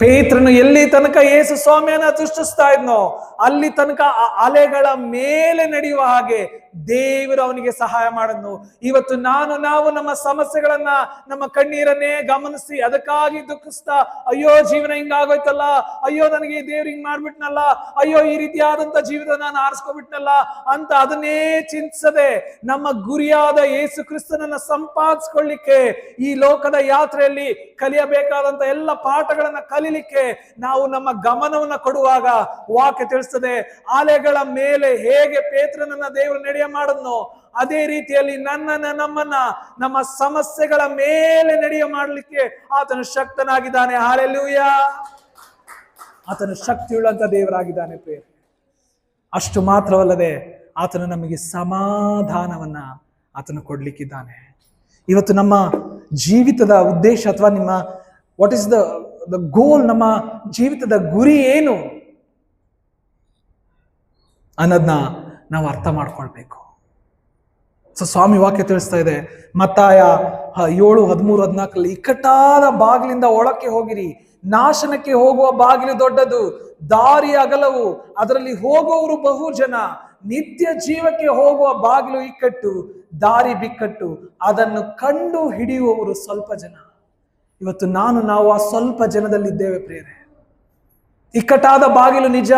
ಪೇತ್ರನು ಎಲ್ಲಿ ತನಕ ಯೇಸು ಸ್ವಾಮಿಯನ್ನ ದೃಷ್ಟಿಸ್ತಾ ಇದ್ನೋ ಅಲ್ಲಿ ತನಕ ಅಲೆಗಳ ಮೇಲೆ ನಡೆಯುವ ಹಾಗೆ ದೇವರು ಅವನಿಗೆ ಸಹಾಯ ಮಾಡನ್ನು. ಇವತ್ತು ನಾವು ನಮ್ಮ ಸಮಸ್ಯೆಗಳನ್ನ, ನಮ್ಮ ಕಣ್ಣೀರನ್ನೇ ಗಮನಿಸಿ ಅದಕ್ಕಾಗಿ ದುಃಖಿಸ್ತಾ, ಅಯ್ಯೋ ಜೀವನ ಹಿಂಗಾಗೋಯ್ತಲ್ಲ, ಅಯ್ಯೋ ನನಗೆ ದೇವ್ರು ಹಿಂಗ್ ಮಾಡ್ಬಿಟ್ನಲ್ಲ, ಅಯ್ಯೋ ಈ ರೀತಿಯಾದಂತ ಜೀವಿತ ನಾನು ಆರಿಸ್ಕೊಬಿಟ್ನಲ್ಲ ಅಂತ ಅದನ್ನೇ ಚಿಂತಿಸದೆ, ನಮ್ಮ ಗುರಿಯಾದ ಯೇಸು ಕ್ರಿಸ್ತನನ್ನ ಸಂಪಾದಿಸ್ಕೊಳ್ಳಿಕ್ಕೆ ಈ ಲೋಕದ ಯಾತ್ರೆಯಲ್ಲಿ ಕಲಿಯಬೇಕಾದಂತ ಎಲ್ಲ ಪಾಠಗಳನ್ನ ಕಲಿಲಿಕ್ಕೆ ನಾವು ನಮ್ಮ ಗಮನವನ್ನ ಕೊಡುವಾಗ ವಾಕ್ಯ ತಿಳಿಸ್ತದೆ, ಅಲೆಗಳ ಮೇಲೆ ಹೇಗೆ ಪೇತ್ರನನ್ನ ದೇವರು ನಡೆಯ ಮಾಡದ್ನೋ ಅದೇ ರೀತಿಯಲ್ಲಿ ನಮ್ಮನ್ನ ನಮ್ಮ ಸಮಸ್ಯೆಗಳ ಮೇಲೆ ನಡೆಯ ಮಾಡಲಿಕ್ಕೆ ಆತನು ಶಕ್ತನಾಗಿದ್ದಾನೆ. ಹಲ್ಲೆಲೂಯಾ. ಆತನು ಶಕ್ತಿಯುಳ್ಳಂತ ದೇವರಾಗಿದ್ದಾನೆ ಪ್ರಿಯ. ಅಷ್ಟು ಮಾತ್ರವಲ್ಲದೆ ಆತನು ನಮಗೆ ಸಮಾಧಾನವನ್ನ ಆತನು ಕೊಡ್ಲಿಕ್ಕಿದ್ದಾನೆ. ಇವತ್ತು ನಮ್ಮ ಜೀವಿತದ ಉದ್ದೇಶ ಅಥವಾ ನಿಮ್ಮ ವಾಟ್ ಇಸ್ ದ ಗೋಲ್, ನಮ್ಮ ಜೀವಿತದ ಗುರಿ ಏನು ಅನ್ನೋದನ್ನ ನಾವು ಅರ್ಥ ಮಾಡ್ಕೊಳ್ಬೇಕು. ಸೊ ಸ್ವಾಮಿ ವಾಕ್ಯ ತಿಳಿಸ್ತಾ ಇದೆ, ಮತ್ತಾಯ 7:13-14, ಇಕ್ಕಟ್ಟಾದ ಬಾಗಿಲಿಂದ ಒಳಕ್ಕೆ ಹೋಗಿರಿ, ನಾಶನಕ್ಕೆ ಹೋಗುವ ಬಾಗಿಲು ದೊಡ್ಡದು, ದಾರಿ ಅಗಲವು, ಅದರಲ್ಲಿ ಹೋಗುವವರು ಬಹು ಜನ, ನಿತ್ಯ ಜೀವಕ್ಕೆ ಹೋಗುವ ಬಾಗಿಲು ಇಕ್ಕಟ್ಟು, ದಾರಿ ಬಿಕ್ಕಟ್ಟು, ಅದನ್ನು ಕಂಡು ಹಿಡಿಯುವವರು ಸ್ವಲ್ಪ ಜನ. ಇವತ್ತು ನಾವು ಆ ಸ್ವಲ್ಪ ಜನದಲ್ಲಿದ್ದೇವೆ ಪ್ರಿಯರೇ. ಇಕ್ಕಟ್ಟಾದ ಬಾಗಿಲು ನಿಜ,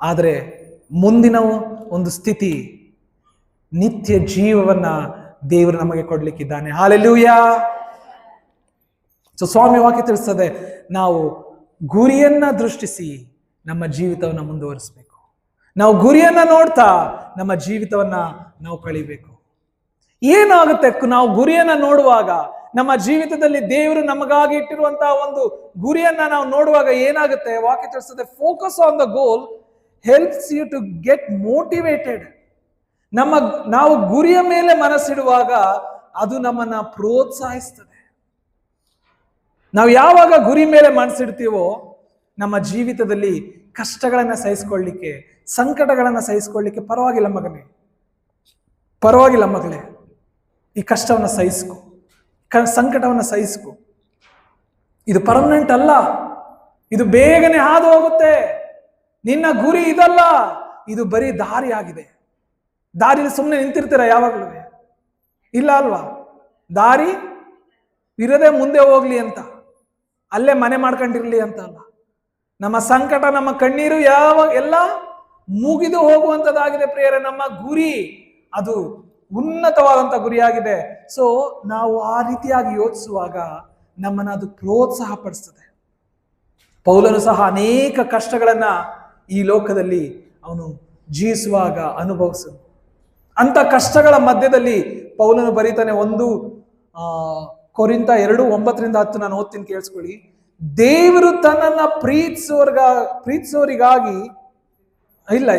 ಆದರೆ ಮುಂದಿನ ಒಂದು ಸ್ಥಿತಿ, ನಿತ್ಯ ಜೀವವನ್ನ ದೇವರು ನಮಗೆ ಕೊಡ್ಲಿಕ್ಕಿದ್ದಾನೆ. ಹಲ್ಲೆಲೂಯಾ. ಸೊ ಸ್ವಾಮಿ ವಾಕ್ಯ ತಿಳಿಸ್ತದೆ, ನಾವು ಗುರಿಯನ್ನ ದೃಷ್ಟಿಸಿ ನಮ್ಮ ಜೀವಿತವನ್ನ ಮುಂದುವರಿಸಬೇಕು. ನಾವು ಗುರಿಯನ್ನ ನೋಡ್ತಾ ನಮ್ಮ ಜೀವಿತವನ್ನ ನಾವು ಕಳಿಬೇಕು. ಏನಾಗುತ್ತೆ ನಾವು ಗುರಿಯನ್ನ ನೋಡುವಾಗ, ನಮ್ಮ ಜೀವಿತದಲ್ಲಿ ದೇವರು ನಮಗಾಗಿ ಇಟ್ಟಿರುವಂತಹ ಒಂದು ಗುರಿಯನ್ನ ನಾವು ನೋಡುವಾಗ ಏನಾಗುತ್ತೆ? ವಾಕ್ಯ ತಿಳಿಸ್ತದೆ, focus on the goal helps you to get motivated. ನಾವು ಗುರಿಯ ಮೇಲೆ ಮನಸ್ಸಿಡುವಾಗ ಅದು ನಮ್ಮನ್ನ ಪ್ರೋತ್ಸಾಹಿಸ್ತದೆ. ನಾವು ಯಾವಾಗ ಗುರಿ ಮೇಲೆ ಮನಸ್ಸಿಡ್ತೀವೋ ನಮ್ಮ ಜೀವಿತದಲ್ಲಿ ಕಷ್ಟಗಳನ್ನ ಸಹಿಸ್ಕೊಳ್ಳಿಕ್ಕೆ, ಸಂಕಟಗಳನ್ನ ಸಹಿಸ್ಕೊಳ್ಳಿಕ್ಕೆ, ಪರವಾಗಿಲ್ಲ ಮಗನೇ, ಪರವಾಗಿಲ್ಲ ಮಗಳೇ, ಈ ಕಷ್ಟವನ್ನ ಸಹಿಸ್ಕೊ, ಸಂಕಟವನ್ನ ಸಹಿಸ್ಕೊ. ಇದು ಪರ್ಮನೆಂಟ್ ಅಲ್ಲ, ಇದು ಬೇಗನೆ ಹಾದು ಹೋಗುತ್ತೆ. ನಿನ್ನ ಗುರಿ ಇದಲ್ಲ, ಇದು ಬರೀ ದಾರಿ ಆಗಿದೆ. ದಾರಿಲಿ ಸುಮ್ಮನೆ ನಿಂತಿರ್ತೀರ ಯಾವಾಗಲೂ? ಇಲ್ಲ ಅಲ್ವಾ? ದಾರಿ ಇರದೆ ಮುಂದೆ ಹೋಗ್ಲಿ ಅಂತ, ಅಲ್ಲೇ ಮನೆ ಮಾಡ್ಕೊಂಡಿರ್ಲಿ ಅಂತ ಅಲ್ಲ. ನಮ್ಮ ಸಂಕಟ, ನಮ್ಮ ಕಣ್ಣೀರು ಎಲ್ಲ ಮುಗಿದು ಹೋಗುವಂಥದ್ದಾಗಿದೆ ಪ್ರಿಯರೇ. ನಮ್ಮ ಗುರಿ ಅದು ಉನ್ನತವಾದಂಥ ಗುರಿಯಾಗಿದೆ. ಸೊ ನಾವು ಆ ರೀತಿಯಾಗಿ ಯೋಚಿಸುವಾಗ ನಮ್ಮನ್ನು ಅದು ಪ್ರೋತ್ಸಾಹ ಪಡಿಸ್ತದೆ. ಪೌಲನು ಸಹ ಅನೇಕ ಕಷ್ಟಗಳನ್ನ ಈ ಲೋಕದಲ್ಲಿ ಅವನು ಜೀವಿಸುವಾಗ ಅನುಭವಿಸಿದ ಅಂತ ಕಷ್ಟಗಳ ಮಧ್ಯದಲ್ಲಿ ಪೌಲನು ಬರೀತಾನೆ. 1 ಕೊರಿಂಥ 2:9-10 ನಾನು ಓದ್ತೀನಿ, ಕೇಳಿಸ್ಕೊಳ್ಳಿ. ದೇವರು ತನ್ನನ್ನ ಪ್ರೀತಿಸೋರಿಗಾಗಿ ಇಲ್ಲ,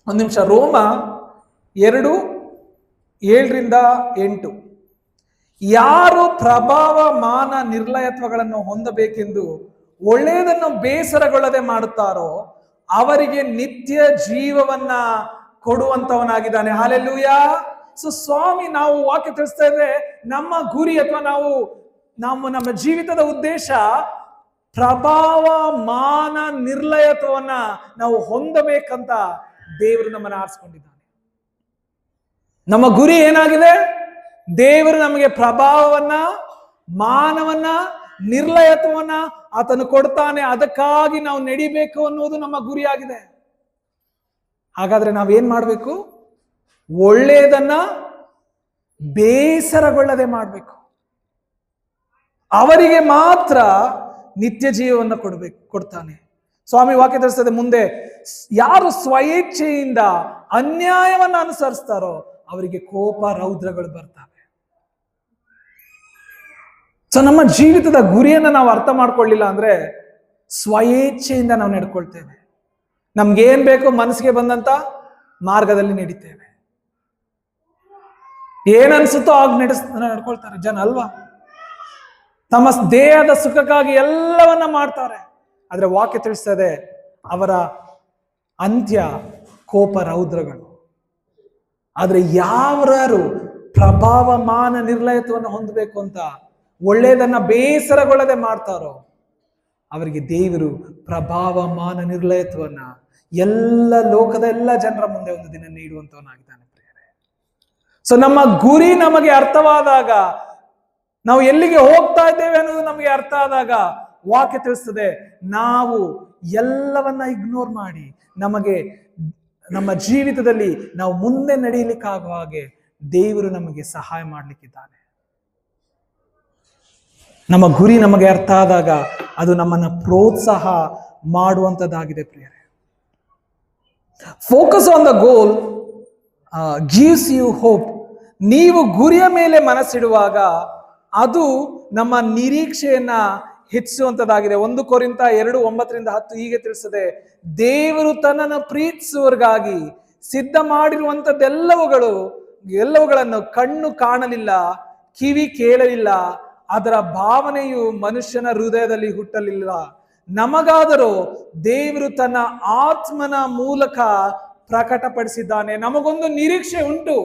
ಒಂದು ನಿಮಿಷ. ರೋಮ 2:7-8 ಯಾರು ಪ್ರಭಾವ ಮಾನ ನಿರ್ಲಯತ್ವಗಳನ್ನು ಹೊಂದಬೇಕೆಂದು ಒಳ್ಳೆಯದನ್ನು ಬೇಸರಗೊಳ್ಳದೆ ಮಾಡುತ್ತಾರೋ ಅವರಿಗೆ ನಿತ್ಯ ಜೀವವನ್ನ ಕೊಡುವಂತವನಾಗಿದ್ದಾನೆ. ಹಲ್ಲೆಲೂಯಾ. ಸೊ ಸ್ವಾಮಿ, ನಾವು ವಾಕ್ಯ ತಿಳಿಸ್ತಾ ಇದ್ರೆ ನಮ್ಮ ಗುರಿ ಅಥವಾ ನಮ್ಮ ಜೀವಿತದ ಉದ್ದೇಶ ಪ್ರಭಾವ ಮಾನ ನಿರ್ಲಯತ್ವವನ್ನ ನಾವು ಹೊಂದಬೇಕಂತ ದೇವರು ನಮ್ಮನ್ನು ಆರಿಸ್ಕೊಂಡಿದ್ದಾನೆ. ನಮ್ಮ ಗುರಿ ಏನಾಗಿದೆ? ದೇವರು ನಮಗೆ ಪ್ರಭಾವವನ್ನ, ಮಾನವನ್ನ, ನಿರ್ಲಯತ್ವವನ್ನ ಆತನು ಕೊಡ್ತಾನೆ. ಅದಕ್ಕಾಗಿ ನಾವು ನಡಿಬೇಕು ಅನ್ನೋದು ನಮ್ಮ ಗುರಿಯಾಗಿದೆ. ಹಾಗಾದ್ರೆ ನಾವೇನ್ ಮಾಡ್ಬೇಕು? ಒಳ್ಳೆಯದನ್ನ ಬೇಸರಗೊಳ್ಳದೆ ಮಾಡ್ಬೇಕು. ಅವರಿಗೆ ಮಾತ್ರ ನಿತ್ಯ ಜೀವವನ್ನ ಕೊಡ್ತಾನೆ. ಸ್ವಾಮಿ ವಾಕ್ಯ ತಿಳಿಸ್ತದೆ ಮುಂದೆ, ಯಾರು ಸ್ವಇಚ್ಛೆಯಿಂದ ಅನ್ಯಾಯವನ್ನ ಅನುಸರಿಸ್ತಾರೋ ಅವರಿಗೆ ಕೋಪ ರೌದ್ರಗಳು ಬರ್ತವೆ. ಸೊ ನಮ್ಮ ಜೀವಿತದ ಗುರಿಯನ್ನ ನಾವು ಅರ್ಥ ಮಾಡ್ಕೊಳ್ಳಿಲ್ಲ ಅಂದ್ರೆ ಸ್ವಇಚ್ಛೆಯಿಂದ ನಾವು ನಡ್ಕೊಳ್ತೇವೆ. ನಮ್ಗೇನ್ ಬೇಕು ಮನಸ್ಸಿಗೆ ಬಂದಂತ ಮಾರ್ಗದಲ್ಲಿ ನಡೀತೇವೆ. ಏನನ್ಸುತ್ತೋ ಆಗ ನಡ್ಕೊಳ್ತಾರೆ ಜನ ಅಲ್ವಾ? ತಮ್ಮ ದೇಹದ ಸುಖಕ್ಕಾಗಿ ಎಲ್ಲವನ್ನ ಮಾಡ್ತಾರೆ. ಆದ್ರೆ ವಾಕ್ಯ ತಿಳಿಸ್ತದೆ ಅವರ ಅಂತ್ಯ ಕೋಪ ರೌದ್ರಗಳು. ಆದ್ರೆ ಯಾರು ಪ್ರಭಾವ ಮಾನ ನಿರ್ಲಯತ್ವವನ್ನು ಹೊಂದಬೇಕು ಅಂತ ಒಳ್ಳೆಯದನ್ನ ಬೇಸರಗೊಳ್ಳದೆ ಮಾಡ್ತಾರೋ ಅವರಿಗೆ ದೇವರು ಪ್ರಭಾವ ಮಾನ ನಿರ್ಲಯತ್ವವನ್ನ ಎಲ್ಲ ಲೋಕದ ಎಲ್ಲ ಜನರ ಮುಂದೆ ಒಂದು ದಿನ ನೀಡುವಂತವನಾಗಿದ್ದಾನೆ. ಸೊ ನಮ್ಮ ಗುರಿ ನಮಗೆ ಅರ್ಥವಾದಾಗ, ನಾವು ಎಲ್ಲಿಗೆ ಹೋಗ್ತಾ ಇದ್ದೇವೆ ಅನ್ನೋದು ನಮಗೆ ಅರ್ಥ ಆದಾಗ ವಾಕ್ಯ ತಿಳಿಸ್ತದೆ ನಾವು ಎಲ್ಲವನ್ನ ಇಗ್ನೋರ್ ಮಾಡಿ ನಮ್ಮ ಜೀವಿತದಲ್ಲಿ ನಾವು ಮುಂದೆ ನಡೆಯಲಿಕ್ಕಾಗುವ ಹಾಗೆ ದೇವರು ನಮಗೆ ಸಹಾಯ ಮಾಡಲಿಕ್ಕಿದ್ದಾನೆ. ನಮ್ಮ ಗುರಿ ನಮಗೆ ಅರ್ಥ ಆದಾಗ ಅದು ನಮ್ಮನ್ನ ಪ್ರೋತ್ಸಾಹ ಮಾಡುವಂತದ್ದಾಗಿದೆ ಪ್ರಿಯರೇ. Focus on the goal gives you hope. ನೀವು ಗುರಿಯ ಮೇಲೆ ಮನಸ್ಸಿಡುವಾಗ ಅದು ನಮ್ಮ ನಿರೀಕ್ಷೆಯನ್ನ ಹೆಚ್ಚಿಸುವಂತದ್ದಾಗಿದೆ. 1 ಕೊರಿಂಥ 2:9-10 ಹೀಗೆ ತಿಳಿಸದೆ, ದೇವರು ತನ್ನನ್ನು ಪ್ರೀತಿಸುವವರಿಗಾಗಿ ಸಿದ್ಧ ಮಾಡಿರುವಂತದ್ದೆಲ್ಲವುಗಳನ್ನು ಕಣ್ಣು ಕಾಣಲಿಲ್ಲ, ಕಿವಿ ಕೇಳಲಿಲ್ಲ, ಅದರ ಭಾವನೆಯು ಮನುಷ್ಯನ ಹೃದಯದಲ್ಲಿ ಹುಟ್ಟಲಿಲ್ಲ. ನಮಗಾದರೂ ದೇವರು ತನ್ನ ಆತ್ಮನ ಮೂಲಕ ಪ್ರಕಟಪಡಿಸಿದ್ದಾನೆ. ನಮಗೊಂದು ನಿರೀಕ್ಷೆ ಉಂಟು.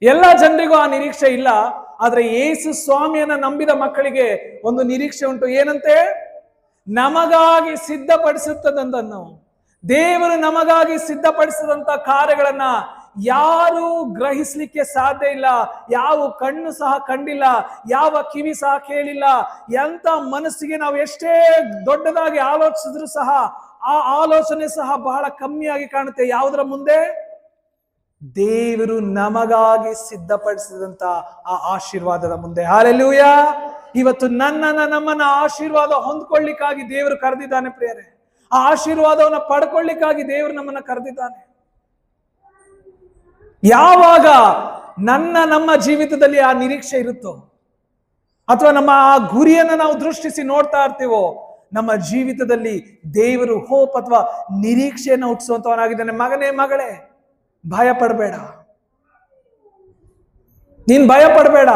ಎಲ್ಲ ಜನರಿಗೂ ಆ ನಿರೀಕ್ಷೆ ಇಲ್ಲ. ಆದ್ರೆ ಯೇಸು ಸ್ವಾಮಿಯನ್ನ ನಂಬಿದ ಮಕ್ಕಳಿಗೆ ಒಂದು ನಿರೀಕ್ಷೆ ಉಂಟು. ಏನಂತೆ? ನಮಗಾಗಿ ಸಿದ್ಧಪಡಿಸುತ್ತದನ್ನು, ದೇವರು ನಮಗಾಗಿ ಸಿದ್ಧಪಡಿಸಿದಂತ ಕಾರ್ಯಗಳನ್ನ ಯಾರು ಗ್ರಹಿಸ್ಲಿಕ್ಕೆ ಸಾಧ್ಯ ಇಲ್ಲ. ಯಾವ ಕಣ್ಣು ಸಹ ಕಂಡಿಲ್ಲ, ಯಾವ ಕಿವಿ ಸಹ ಕೇಳಿಲ್ಲ. ಎಂತ ಮನಸ್ಸಿಗೆ ನಾವು ಎಷ್ಟೇ ದೊಡ್ಡದಾಗಿ ಆಲೋಚಿಸಿದ್ರು ಸಹ ಆ ಆಲೋಚನೆ ಸಹ ಬಹಳ ಕಮ್ಮಿಯಾಗಿ ಕಾಣುತ್ತೆ. ಯಾವುದರ ಮುಂದೆ? ದೇವರು ನಮಗಾಗಿ ಸಿದ್ಧಪಡಿಸಿದಂತ ಆ ಆಶೀರ್ವಾದದ ಮುಂದೆ. ಹಲ್ಲೆಲೂಯಾ. ಇವತ್ತು ನಮ್ಮನ್ನ ಆಶೀರ್ವಾದ ಹೊಂದ್ಕೊಳ್ಳಿಕ್ಕಾಗಿ ದೇವರು ಕರೆದಿದ್ದಾನೆ ಪ್ರಿಯರೇ. ಆ ಆಶೀರ್ವಾದವನ್ನ ಪಡ್ಕೊಳ್ಳಿಕ್ಕಾಗಿ ದೇವರು ನಮ್ಮನ್ನ ಕರೆದಿದ್ದಾನೆ. ಯಾವಾಗ ನಮ್ಮ ಜೀವಿತದಲ್ಲಿ ಆ ನಿರೀಕ್ಷೆ ಇರುತ್ತೋ ಅಥವಾ ನಮ್ಮ ಆ ಗುರಿಯನ್ನ ನಾವು ದೃಷ್ಟಿಸಿ ನೋಡ್ತಾ ಇರ್ತೀವೋ, ನಮ್ಮ ಜೀವಿತದಲ್ಲಿ ದೇವರು ಹೋಪ್ ಅಥವಾ ನಿರೀಕ್ಷೆಯನ್ನು ಹುಟ್ಟಿಸುವಂತವನಾಗಿದ್ದಾನೆ. ಮಗನೇ, ಮಗಳೇ, ಭಯ ಪಡಬೇಡ. ನೀನ್ ಭಯ ಪಡಬೇಡ.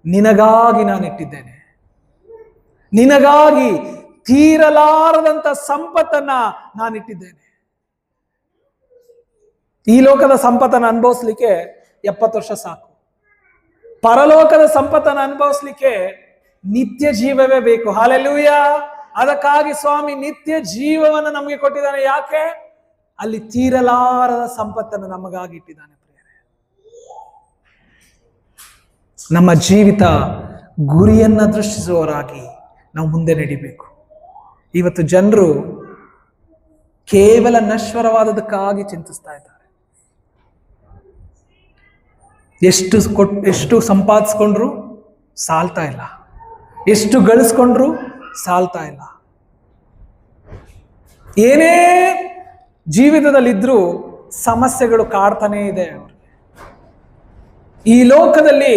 ನಿನಗಾಗಿ ನಾನಿಟ್ಟಿದ್ದೇನೆ. ನಿನಗಾಗಿ ತೀರಲಾರದಂತ ಸಂಪತ್ತನ್ನ ನಾನಿಟ್ಟಿದ್ದೇನೆ. ಈ ಲೋಕದ ಸಂಪತ್ತನ್ನು ಅನುಭವಿಸ್ಲಿಕ್ಕೆ 70 ವರ್ಷ ಸಾಕು. ಪರಲೋಕದ ಸಂಪತ್ತನ್ನು ಅನುಭವಿಸ್ಲಿಕ್ಕೆ ನಿತ್ಯ ಜೀವವೇ ಬೇಕು. ಹಲ್ಲೆಲೂಯಾ. ಅದಕ್ಕಾಗಿ ಸ್ವಾಮಿ ನಿತ್ಯ ಜೀವವನ್ನು ನಮಗೆ ಕೊಟ್ಟಿದ್ದಾನೆ. ಯಾಕೆ? ಅಲ್ಲಿ ತೀರಲಾರದ ಸಂಪತ್ತನ್ನು ನಮಗಾಗಿ ಇಟ್ಟಿದ್ದಾನೆ ಪ್ರಿಯರೇ. ನಮ್ಮ ಜೀವಿತ ಗುರಿಯನ್ನ ದೃಷ್ಟಿಸುವವರಾಗಿ ನಾವು ಮುಂದೆ ನಡಿಬೇಕು. ಇವತ್ತು ಜನರು ಕೇವಲ ನಶ್ವರವಾದದಕ್ಕಾಗಿ ಚಿಂತಿಸ್ತಾ ಇದ್ದಾರೆ. ಎಷ್ಟು ಸಂಪಾದಿಸ್ಕೊಂಡ್ರು ಸಾಲ್ತಾ ಇಲ್ಲ, ಎಷ್ಟು ಗಳಿಸ್ಕೊಂಡ್ರು ಸಾಲ್ತಾ ಇಲ್ಲ. ಏನೇ ಜೀವಿತದಲ್ಲಿದ್ರೂ ಸಮಸ್ಯೆಗಳು ಕಾಡ್ತಾನೇ ಇದೆ ಅವ್ರಿಗೆ. ಈ ಲೋಕದಲ್ಲಿ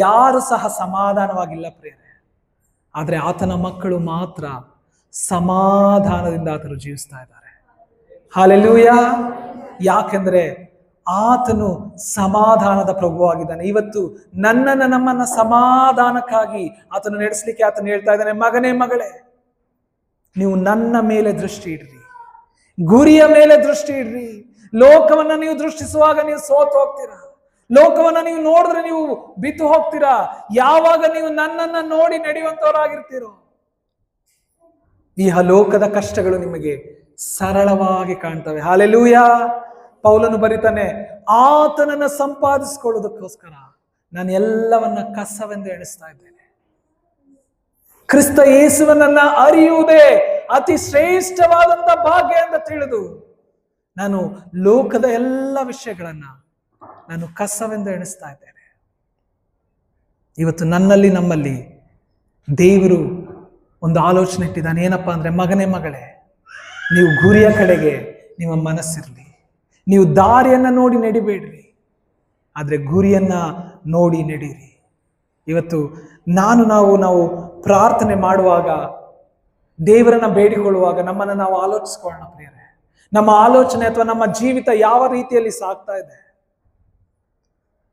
ಯಾರು ಸಹ ಸಮಾಧಾನವಾಗಿಲ್ಲ ಪ್ರಿಯರೇ, ಆದರೆ ಆತನ ಮಕ್ಕಳು ಮಾತ್ರ ಸಮಾಧಾನದಿಂದ ಆತನು ಜೀವಿಸ್ತಾ ಇದ್ದಾರೆ. ಹಲ್ಲೆಲೂಯಾ. ಯಾಕೆಂದ್ರೆ ಆತನು ಸಮಾಧಾನದ ಪ್ರಭುವಾಗಿದ್ದಾನೆ. ಇವತ್ತು ನಮ್ಮನ್ನ ಸಮಾಧಾನಕ್ಕಾಗಿ ಆತನು ನಡೆಸಲಿಕ್ಕೆ ಆತನು ಹೇಳ್ತಾ ಇದ್ದಾನೆ, ಮಗನೇ ಮಗಳೇ, ನೀವು ನನ್ನ ಮೇಲೆ ದೃಷ್ಟಿ ಇಡ್ರಿ, ಗುರಿಯ ಮೇಲೆ ದೃಷ್ಟಿ ಇಡ್ರಿ. ಲೋಕವನ್ನ ನೀವು ದೃಷ್ಟಿಸುವಾಗ ನೀವು ಸೋತು ಹೋಗ್ತೀರಾ. ಲೋಕವನ್ನ ನೀವು ನೋಡಿದ್ರೆ ನೀವು ಬಿತ್ತು ಹೋಗ್ತೀರಾ. ಯಾವಾಗ ನೀವು ನನ್ನನ್ನ ನೋಡಿ ನಡೆಯುವಂತವರಾಗಿರ್ತೀರೋ, ಈ ಲೋಕದ ಕಷ್ಟಗಳು ನಿಮಗೆ ಸರಳವಾಗಿ ಕಾಣ್ತವೆ. ಹಲ್ಲೆಲೂಯಾ. ಪೌಲನು ಬರೀತಾನೆ, ಆತನನ್ನ ಸಂಪಾದಿಸಿಕೊಳ್ಳೋದಕ್ಕೋಸ್ಕರ ನಾನು ಎಲ್ಲವನ್ನ ಕಸವೆಂದು ಎಣಿಸ್ತಾ ಇದ್ದೇನೆ. ಕ್ರಿಸ್ತ ಯೇಸುವನನ್ನ ಅರಿಯುವುದೇ ಅತಿ ಶ್ರೇಷ್ಠವಾದಂತ ಭಾಗ್ಯ ಎಂದು ತಿಳಿದು ನಾನು ಲೋಕದ ಎಲ್ಲ ವಿಷಯಗಳನ್ನ ನಾನು ಕಸವೆಂದು ಎಣಿಸ್ತಾ ಇದ್ದೇನೆ. ಇವತ್ತು ನಮ್ಮಲ್ಲಿ ದೇವರು ಒಂದು ಆಲೋಚನೆ ಇಟ್ಟಿದ್ದಾನೆ. ಏನಪ್ಪಾ ಅಂದ್ರೆ, ಮಗನೇ ಮಗಳೇ, ನೀವು ಗುರಿಯ ಕಡೆಗೆ ನಿಮ್ಮ ಮನಸ್ಸಿರಲಿ. ನೀವು ದಾರಿಯನ್ನ ನೋಡಿ ನಡಿಬೇಡ್ರಿ, ಆದ್ರೆ ಗುರಿಯನ್ನ ನೋಡಿ ನಡೀರಿ. ಇವತ್ತು ನಾವು ಪ್ರಾರ್ಥನೆ ಮಾಡುವಾಗ, ದೇವರನ್ನ ಬೇಡಿಕೊಳ್ಳುವಾಗ ನಮ್ಮನ್ನ ನಾವು ಆಲೋಚಿಸ್ಕೊಳ್ಳೋಣ ಪ್ರಿಯರೇ. ನಮ್ಮ ಆಲೋಚನೆ ಅಥವಾ ನಮ್ಮ ಜೀವಿತ ಯಾವ ರೀತಿಯಲ್ಲಿ ಸಾಗ್ತಾ ಇದೆ?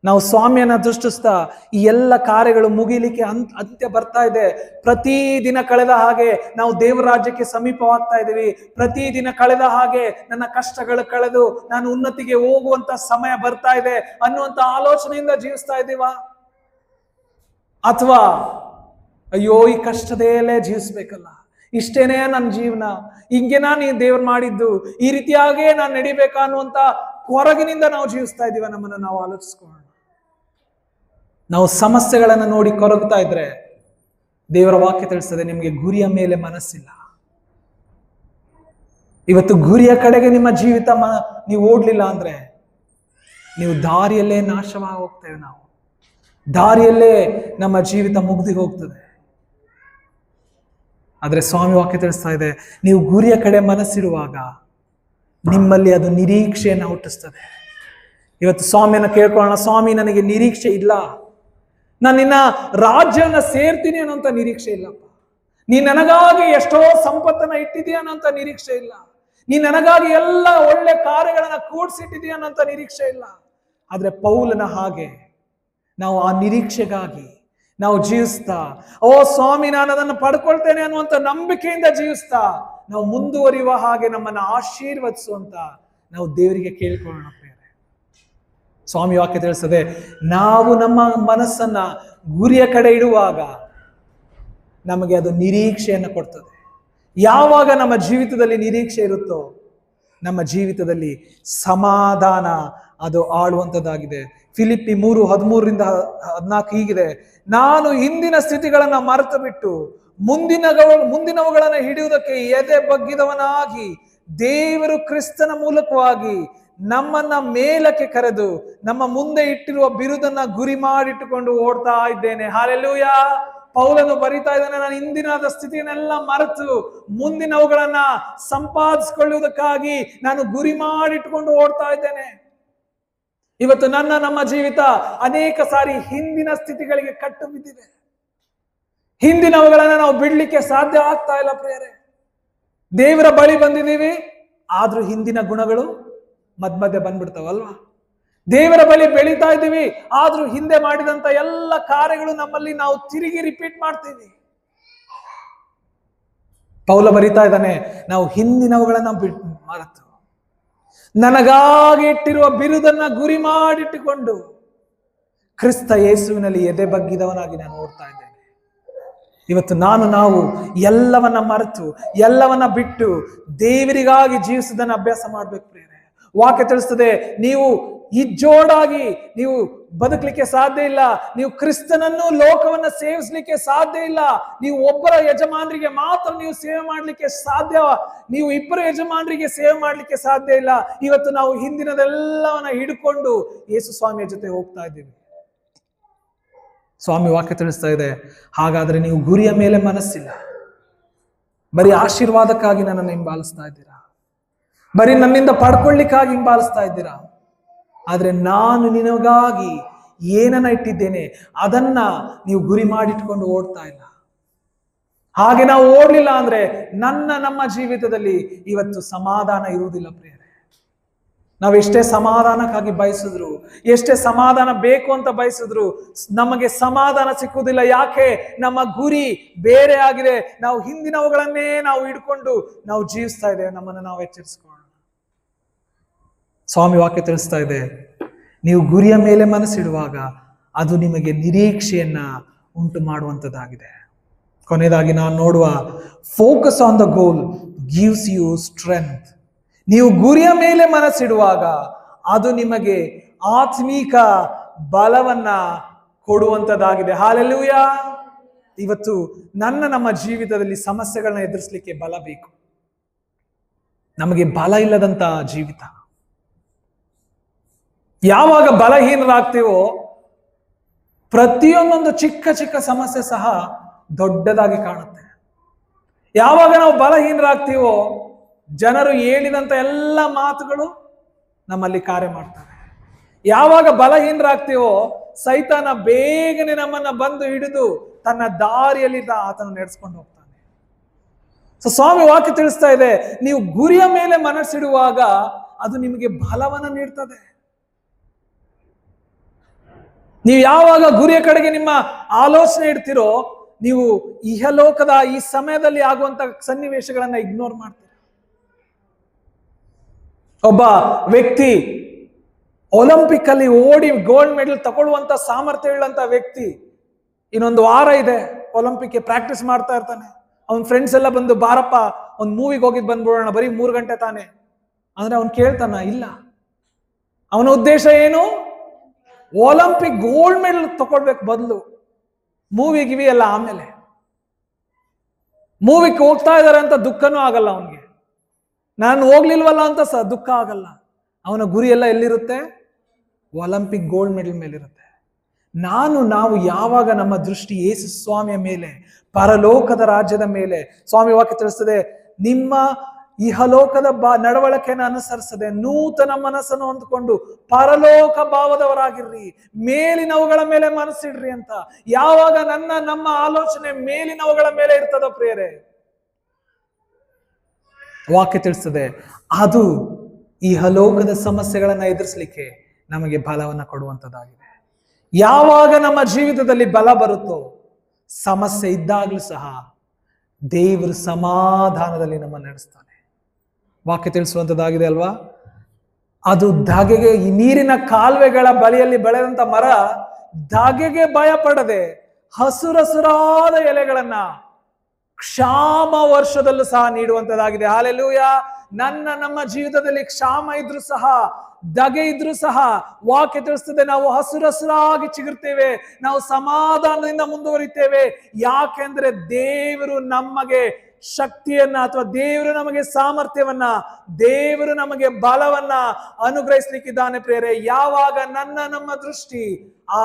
ನಾವು ಸ್ವಾಮಿಯನ್ನ ದೃಷ್ಟಿಸ್ತಾ ಈ ಎಲ್ಲ ಕಾರ್ಯಗಳು ಮುಗಿಲಿಕ್ಕೆ ಅಂತ್ಯ ಬರ್ತಾ ಇದೆ. ಪ್ರತಿದಿನ ಕಳೆದ ಹಾಗೆ ನಾವು ದೇವರ ರಾಜ್ಯಕ್ಕೆ ಸಮೀಪವಾಗ್ತಾ ಇದ್ದೀವಿ. ಪ್ರತಿದಿನ ಕಳೆದ ಹಾಗೆ ನನ್ನ ಕಷ್ಟಗಳು ಕಳೆದು ನಾನು ಉನ್ನತಿಗೆ ಹೋಗುವಂತ ಸಮಯ ಬರ್ತಾ ಇದೆ ಅನ್ನುವಂತ ಆಲೋಚನೆಯಿಂದ ಜೀವಿಸ್ತಾ ಇದ್ದೀವಾ? ಅಥವಾ ಅಯ್ಯೋ, ಈ ಕಷ್ಟದಲ್ಲೇ ಜೀವಿಸ್ಬೇಕಲ್ಲ, ಇಷ್ಟೇನೇ ನನ್ನ ಜೀವನ, ಹಿಂಗೇನಾ ನೀ ದೇವ್ರು ಮಾಡಿದ್ದು, ಈ ರೀತಿಯಾಗೇ ನಾನು ನಡಿಬೇಕಾ ಅನ್ನುವಂತ ಹೊರಗಿನಿಂದ ನಾವು ಜೀವಿಸ್ತಾ ಇದ್ದೀವ? ನಮ್ಮನ್ನ ನಾವು ಆಲೋಚಿಸ್ಕೊಳ್ಳೋಣ. ನಾವು ಸಮಸ್ಯೆಗಳನ್ನ ನೋಡಿ ಕೊರಗ್ತಾ ಇದ್ರೆ ದೇವರ ವಾಕ್ಯ ತಿಳಿಸ್ತದೆ, ನಿಮಗೆ ಗುರಿಯ ಮೇಲೆ ಮನಸ್ಸಿಲ್ಲ. ಇವತ್ತು ಗುರಿಯ ಕಡೆಗೆ ನಿಮ್ಮ ಜೀವಿತ ನೀವು ಓಡ್ಲಿಲ್ಲ ಅಂದ್ರೆ ನೀವು ದಾರಿಯಲ್ಲೇ ನಾಶವಾಗಿ ಹೋಗ್ತೇವೆ. ನಾವು ದಾರಿಯಲ್ಲೇ ನಮ್ಮ ಜೀವಿತ ಮುಗ್ದಿ ಹೋಗ್ತದೆ. ಆದ್ರೆ ಸ್ವಾಮಿ ವಾಕ್ಯ ತಿಳಿಸ್ತಾ ಇದೆ, ನೀವು ಗುರಿಯ ಕಡೆ ಮನಸ್ಸಿರುವಾಗ ನಿಮ್ಮಲ್ಲಿ ಅದು ನಿರೀಕ್ಷೆಯನ್ನು ಹುಟ್ಟಿಸ್ತದೆ. ಇವತ್ತು ಸ್ವಾಮಿಯನ್ನ ಕೇಳ್ಕೊಳ್ಳೋಣ, ಸ್ವಾಮಿ ನನಗೆ ನಿರೀಕ್ಷೆ ಇಲ್ಲ, ನಾನು ನಿನ್ನ ರಾಜ್ಯನ ಸೇರ್ತೀನಿ ಅನ್ನೋಂಥ ನಿರೀಕ್ಷೆ ಇಲ್ಲಪ್ಪ. ನೀ ನನಗಾಗಿ ಎಷ್ಟೋ ಸಂಪತ್ತನ್ನ ಇಟ್ಟಿದೀಯ ಅನ್ನೋಂಥ ನಿರೀಕ್ಷೆ ಇಲ್ಲ. ನೀ ನನಗಾಗಿ ಎಲ್ಲ ಒಳ್ಳೆ ಕಾರ್ಯಗಳನ್ನ ಕೂಡಿಸಿಟ್ಟಿದೀಯ ಅನ್ನೋಂಥ ನಿರೀಕ್ಷೆ ಇಲ್ಲ. ಆದ್ರೆ ಪೌಲನ ಹಾಗೆ ನಾವು ಆ ನಿರೀಕ್ಷೆಗಾಗಿ ನಾವು ಜೀವಿಸ್ತಾ, ಓ ಸ್ವಾಮಿ ನಾನು ಅದನ್ನು ಪಡ್ಕೊಳ್ತೇನೆ ಅನ್ನುವಂಥ ನಂಬಿಕೆಯಿಂದ ಜೀವಿಸ್ತಾ ನಾವು ಮುಂದುವರಿಯುವ ಹಾಗೆ ನಮ್ಮನ್ನ ಆಶೀರ್ವದಿಸುವಂತ ನಾವು ದೇವರಿಗೆ ಕೇಳ್ಕೊಳ್ಳೋಣ ಪ್ರಿಯರೇ. ಸ್ವಾಮಿ ವಾಕ್ಯ ತಿಳಿಸ್ತದೆ, ನಾವು ನಮ್ಮ ಮನಸ್ಸನ್ನ ಗುರಿಯ ಕಡೆ ಇಡುವಾಗ ನಮಗೆ ಅದು ನಿರೀಕ್ಷೆಯನ್ನು ಕೊಡ್ತದೆ. ಯಾವಾಗ ನಮ್ಮ ಜೀವಿತದಲ್ಲಿ ನಿರೀಕ್ಷೆ ಇರುತ್ತೋ ನಮ್ಮ ಜೀವಿತದಲ್ಲಿ ಸಮಾಧಾನ ಅದು ಆಳುವಂಥದ್ದಾಗಿದೆ. ಫಿಲಿಪ್ಪಿ 3:13-14 ಹೀಗಿದೆ, ನಾನು ಹಿಂದಿನ ಸ್ಥಿತಿಗಳನ್ನ ಮರೆತು ಬಿಟ್ಟು ಮುಂದಿನವುಗಳನ್ನ ಹಿಡಿಯುವುದಕ್ಕೆ ಎದೆ ಬಗ್ಗಿದವನಾಗಿ ದೇವರು ಕ್ರಿಸ್ತನ ಮೂಲಕವಾಗಿ ನಮ್ಮನ್ನ ಮೇಲಕ್ಕೆ ಕರೆದು ನಮ್ಮ ಮುಂದೆ ಇಟ್ಟಿರುವ ಬಿರುದನ್ನ ಗುರಿ ಮಾಡಿಟ್ಟುಕೊಂಡು ಓಡ್ತಾ ಇದ್ದೇನೆ. ಹಲ್ಲೆಲೂಯಾ. ಪೌಲನು ಬರಿತಾ ಇದ್ದಾನೆ, ನಾನು ಹಿಂದಿನ ಸ್ಥಿತಿಯನ್ನೆಲ್ಲ ಮರೆತು ಮುಂದಿನವುಗಳನ್ನ ಸಂಪಾದಿಸಿಕೊಳ್ಳುವುದಕ್ಕಾಗಿ ನಾನು ಗುರಿ ಮಾಡಿಟ್ಟುಕೊಂಡು ಓಡ್ತಾ ಇದ್ದೇನೆ. ಇವತ್ತು ನಮ್ಮ ಜೀವಿತ ಅನೇಕ ಸಾರಿ ಹಿಂದಿನ ಸ್ಥಿತಿಗಳಿಗೆ ಕಟ್ಟು ಬಿದ್ದಿದೆ. ಹಿಂದಿನವುಗಳನ್ನ ನಾವು ಬಿಡ್ಲಿಕ್ಕೆ ಸಾಧ್ಯ ಆಗ್ತಾ ಇಲ್ಲ ಪ್ರಿಯರೇ. ದೇವರ ಬಳಿ ಬಂದಿದ್ದೀವಿ, ಆದ್ರೂ ಹಿಂದಿನ ಗುಣಗಳು ಮಧ್ಯ ಬಂದ್ಬಿಡ್ತಾವಲ್ವಾ? ದೇವರ ಬಳಿ ಬೆಳೀತಾ ಇದ್ದೀವಿ, ಆದ್ರೂ ಹಿಂದೆ ಮಾಡಿದಂತ ಎಲ್ಲ ಕಾರ್ಯಗಳು ನಮ್ಮಲ್ಲಿ ನಾವು ತಿರುಗಿ ರಿಪೀಟ್ ಮಾಡ್ತೀವಿ. ಪೌಲ ಬರಿತಾ ಇದ್ದಾನೆ, ನಾವು ಹಿಂದಿನವುಗಳನ್ನ ಮರೆತು ನನಗಾಗಿ ಇಟ್ಟಿರುವ ಬಿರುದನ್ನ ಗುರಿ ಮಾಡಿಟ್ಟುಕೊಂಡು ಕ್ರಿಸ್ತ ಯೇಸುವಿನಲ್ಲಿ ಎದೆ ಬಗ್ಗಿದವನಾಗಿ ನಾನು ಓಡ್ತಾ ಇದ್ದೇನೆ. ಇವತ್ತು ನಾವು ಎಲ್ಲವನ್ನ ಮರೆತು ಎಲ್ಲವನ್ನ ಬಿಟ್ಟು ದೇವರಿಗಾಗಿ ಜೀವಿಸುವುದನ್ನು ಅಭ್ಯಾಸ ಮಾಡ್ಬೇಕು ಪ್ರಿಯರೇ. ವಾಕ್ಯ ತಿಳಿಸ್ತದೆ, ನೀವು ಇಜ್ಜೋಡಾಗಿ ನೀವು ಬದುಕಲಿಕ್ಕೆ ಸಾಧ್ಯ ಇಲ್ಲ. ನೀವು ಕ್ರಿಸ್ತನನ್ನು, ಲೋಕವನ್ನ ಸೇವಿಸಲಿಕ್ಕೆ ಸಾಧ್ಯ ಇಲ್ಲ. ನೀವು ಒಬ್ಬರ ಯಜಮಾನರಿಗೆ ಮಾತ್ರ ನೀವು ಸೇವೆ ಮಾಡ್ಲಿಕ್ಕೆ ಸಾಧ್ಯ. ನೀವು ಇಬ್ಬರು ಯಜಮಾನರಿಗೆ ಸೇವೆ ಮಾಡ್ಲಿಕ್ಕೆ ಸಾಧ್ಯ ಇಲ್ಲ. ಇವತ್ತು ನಾವು ಹಿಂದಿನದೆಲ್ಲವನ್ನ ಹಿಡ್ಕೊಂಡು ಯೇಸು ಸ್ವಾಮಿಯ ಜೊತೆ ಹೋಗ್ತಾ ಇದ್ದೀವಿ. ಸ್ವಾಮಿ ವಾಕ್ಯ ತಿಳಿಸ್ತಾ ಇದೆ, ಹಾಗಾದ್ರೆ ನೀವು ಗುರಿಯ ಮೇಲೆ ಮನಸ್ಸಿಲ್ಲ, ಬರೀ ಆಶೀರ್ವಾದಕ್ಕಾಗಿ ನನ್ನನ್ನು ಹಿಂಬಾಲಿಸ್ತಾ ಇದ್ದೀರಾ, ಬರೀ ನನ್ನಿಂದ ಪಡ್ಕೊಳ್ಳಿಕ್ಕಾಗಿ ಹಿಂಬಾಲಿಸ್ತಾ ಇದ್ದೀರಾ. ಆದ್ರೆ ನಾನು ನಿನಗಾಗಿ ಏನನ್ನ ಇಟ್ಟಿದ್ದೇನೆ ಅದನ್ನ ನೀವು ಗುರಿ ಮಾಡಿಟ್ಕೊಂಡು ಓಡ್ತಾ ಇಲ್ಲ. ಹಾಗೆ ನಾವು ಓಡ್ಲಿಲ್ಲ ಅಂದ್ರೆ ನಮ್ಮ ಜೀವಿತದಲ್ಲಿ ಇವತ್ತು ಸಮಾಧಾನ ಇರುವುದಿಲ್ಲ ಪ್ರಿಯರೇ. ನಾವು ಎಷ್ಟೇ ಸಮಾಧಾನಕ್ಕಾಗಿ ಬಯಸಿದ್ರು, ಎಷ್ಟೇ ಸಮಾಧಾನ ಬೇಕು ಅಂತ ಬಯಸಿದ್ರು ನಮಗೆ ಸಮಾಧಾನ ಸಿಕ್ಕುವುದಿಲ್ಲ. ಯಾಕೆ? ನಮ್ಮ ಗುರಿ ಬೇರೆ ಆಗಿದೆ. ನಾವು ಹಿಂದಿನವುಗಳನ್ನೇ ನಾವು ಹಿಡ್ಕೊಂಡು ನಾವು ಜೀವಿಸ್ತಾ ಇದ್ದೇವೆ. ನಮ್ಮನ್ನು ನಾವು ಎಚ್ಚರಿಸಿಕೊಳ್ಳೋಣ. ಸ್ವಾಮಿ ವಾಕ್ಯ ತಿಳಿಸ್ತಾ ಇದೆ, ನೀವು ಗುರಿಯ ಮೇಲೆ ಮನಸ್ಸಿಡುವಾಗ ಅದು ನಿಮಗೆ ನಿರೀಕ್ಷೆಯನ್ನ ಉಂಟು ಮಾಡುವಂಥದ್ದಾಗಿದೆ. ಕೊನೆಯದಾಗಿ ನಾವು ನೋಡುವ, focus on the goal gives you strength. ನೀವು ಗುರಿಯ ಮೇಲೆ ಮನಸ್ಸಿಡುವಾಗ ಅದು ನಿಮಗೆ ಆತ್ಮೀಕ ಬಲವನ್ನ ಕೊಡುವಂಥದ್ದಾಗಿದೆ. ಹಾಲೆಲೂಯಾ. ಇವತ್ತು ನಮ್ಮ ಜೀವಿತದಲ್ಲಿ ಸಮಸ್ಯೆಗಳನ್ನ ಎದುರಿಸಲಿಕ್ಕೆ ಬಲ ಬೇಕು. ನಮಗೆ ಬಲ ಇಲ್ಲದಂತ ಜೀವಿತ. ಯಾವಾಗ ಬಲಹೀನರಾಗ್ತೀವೋ ಪ್ರತಿಯೊಂದೊಂದು ಚಿಕ್ಕ ಚಿಕ್ಕ ಸಮಸ್ಯೆ ಸಹ ದೊಡ್ಡದಾಗಿ ಕಾಣುತ್ತೆ. ಯಾವಾಗ ನಾವು ಬಲಹೀನರಾಗ್ತೀವೋ ಜನರು ಹೇಳಿದಂತ ಎಲ್ಲ ಮಾತುಗಳು ನಮ್ಮಲ್ಲಿ ಕಾರ್ಯ ಮಾಡ್ತಾರೆ. ಯಾವಾಗ ಬಲಹೀನರಾಗ್ತೀವೋ ಸೈತಾನ ಬೇಗನೆ ನಮ್ಮನ್ನ ಬಂದು ಹಿಡಿದು ತನ್ನ ದಾರಿಯಲ್ಲಿ ಆತನ ನಡೆಸ್ಕೊಂಡು ಹೋಗ್ತಾನೆ. ಸೊ ಸ್ವಾಮಿ ವಾಕ್ಯ ತಿಳಿಸ್ತಾ ಇದೆ, ನೀವು ಗುರಿಯ ಮೇಲೆ ಮನಸ್ಸಿಡುವಾಗ ಅದು ನಿಮಗೆ ಬಲವನ್ನ ನೀಡ್ತದೆ. ನೀವು ಯಾವಾಗ ಗುರಿಯ ಕಡೆಗೆ ನಿಮ್ಮ ಆಲೋಚನೆ ಇಡ್ತಿರೋ ನೀವು ಇಹಲೋಕದ ಈ ಸಮಯದಲ್ಲಿ ಆಗುವಂತ ಸನ್ನಿವೇಶಗಳನ್ನ ಇಗ್ನೋರ್ ಮಾಡ್ತೀರ. ಒಬ್ಬ ವ್ಯಕ್ತಿ ಒಲಿಂಪಿಕ್ ಅಲ್ಲಿ ಓಡಿ ಗೋಲ್ಡ್ ಮೆಡಲ್ ತಗೊಳ್ಳುವಂತ ಸಾಮರ್ಥ್ಯ ಉಳ್ಳಂತ ವ್ಯಕ್ತಿ ಇನ್ನೊಂದು ವಾರ ಇದೆ ಒಲಿಂಪಿಕ್ಗೆ ಪ್ರಾಕ್ಟೀಸ್ ಮಾಡ್ತಾ ಇರ್ತಾನೆ. ಅವನ ಫ್ರೆಂಡ್ಸ್ ಎಲ್ಲ ಬಂದು, ಬಾರಪ್ಪ ಒಂದ್ ಮೂವಿಗೆ ಹೋಗಿದ್ ಬಂದ್ಬಿಡೋಣ, ಬರೀ 3 ಗಂಟೆ ತಾನೆ ಅಂದ್ರೆ ಅವನ್ ಕೇಳ್ತಾನ? ಇಲ್ಲ. ಅವನ ಉದ್ದೇಶ ಏನು? ಒಲಿಂಪಿಕ್ ಗೋಲ್ಡ್ ಮೆಡಲ್ ತಗೊಳ್ಬೇಕು ಬದಲು ಮೂವಿಗಿವಿ ಎಲ್ಲ ಆಮೇಲೆ. ಮೂವಿಗೆ ಹೋಗ್ತಾ ಇದಾರೆ ಅಂತ ದುಃಖನೂ ಆಗಲ್ಲ ಅವನಿಗೆ, ನಾನು ಹೋಗ್ಲಿಲ್ವಲ್ಲ ಅಂತ ದುಃಖ ಆಗಲ್ಲ. ಅವನ ಗುರಿ ಎಲ್ಲ ಎಲ್ಲಿರುತ್ತೆ? ಒಲಿಂಪಿಕ್ ಗೋಲ್ಡ್ ಮೆಡಲ್ ಮೇಲಿರುತ್ತೆ. ನಾವು ಯಾವಾಗ ನಮ್ಮ ದೃಷ್ಟಿ ಯೇಸು ಸ್ವಾಮಿಯ ಮೇಲೆ, ಪರಲೋಕದ ರಾಜ್ಯದ ಮೇಲೆ, ಸ್ವಾಮಿ ವಾಕ್ಯ ತಿಳಿಸ್ತದೆ, ನಿಮ್ಮ ಇಹಲೋಕದ ನಡವಳಿಕೆಯನ್ನು ಅನುಸರಿಸದೆ ನೂತನ ಮನಸ್ಸನ್ನು ಹೊಂದಿಕೊಂಡು ಪರಲೋಕ ಭಾವದವರಾಗಿರ್ರಿ, ಮೇಲಿನವುಗಳ ಮೇಲೆ ಮನಸ್ಸಿಡ್ರಿ ಅಂತ. ಯಾವಾಗ ನಮ್ಮ ಆಲೋಚನೆ ಮೇಲಿನವುಗಳ ಮೇಲೆ ಇರ್ತದ ಪ್ರಿಯರೇ, ವಾಕ್ಯ ತಿಳಿಸ್ತದೆ, ಅದು ಇಹಲೋಕದ ಸಮಸ್ಯೆಗಳನ್ನ ಎದುರಿಸಲಿಕ್ಕೆ ನಮಗೆ ಬಲವನ್ನ ಕೊಡುವಂಥದ್ದಾಗಿದೆ. ಯಾವಾಗ ನಮ್ಮ ಜೀವಿತದಲ್ಲಿ ಬಲ ಬರುತ್ತೋ, ಸಮಸ್ಯೆ ಇದ್ದಾಗಲೂ ಸಹ ದೇವರು ಸಮಾಧಾನದಲ್ಲಿ ನಮ್ಮನ್ನು ನಡೆಸ್ತಾನೆ. ವಾಕ್ಯ ತಿಳಿಸುವಂಥದ್ದಾಗಿದೆ ಅಲ್ವಾ? ಅದು ದಾಗೆಗೆ, ಈ ನೀರಿನ ಕಾಲುವೆಗಳ ಬಳಿಯಲ್ಲಿ ಬೆಳೆದಂತ ಮರ ದಾಗೆಗೆ ಭಯ ಪಡದೆ ಹಸುರಸುರಾದ ಎಲೆಗಳನ್ನ ಕ್ಷಾಮ ವರ್ಷದಲ್ಲೂ ಸಹ ನೀಡುವಂಥದ್ದಾಗಿದೆ. ಹಾಲೆಲೂಯಾ. ನಮ್ಮ ಜೀವಿತದಲ್ಲಿ ಕ್ಷಾಮ ಇದ್ರೂ ಸಹ, ದಗೆ ಇದ್ರೂ ಸಹ ವಾಕ್ಯ ತಿಳಿಸ್ತದೆ, ನಾವು ಹಸುರಸುರಾಗಿ ಚಿಗುರ್ತೇವೆ, ನಾವು ಸಮಾಧಾನದಿಂದ ಮುಂದುವರಿತೇವೆ. ಯಾಕೆಂದ್ರೆ ದೇವರು ನಮಗೆ ಶಕ್ತಿಯನ್ನ, ಅಥವಾ ದೇವರು ನಮಗೆ ಸಾಮರ್ಥ್ಯವನ್ನ, ದೇವರು ನಮಗೆ ಬಲವನ್ನ ಅನುಗ್ರಹಿಸ್ಲಿಕ್ಕಿದ್ದಾನೆ ಪ್ರಿಯರೇ. ಯಾವಾಗ ನಮ್ಮ ದೃಷ್ಟಿ ಆ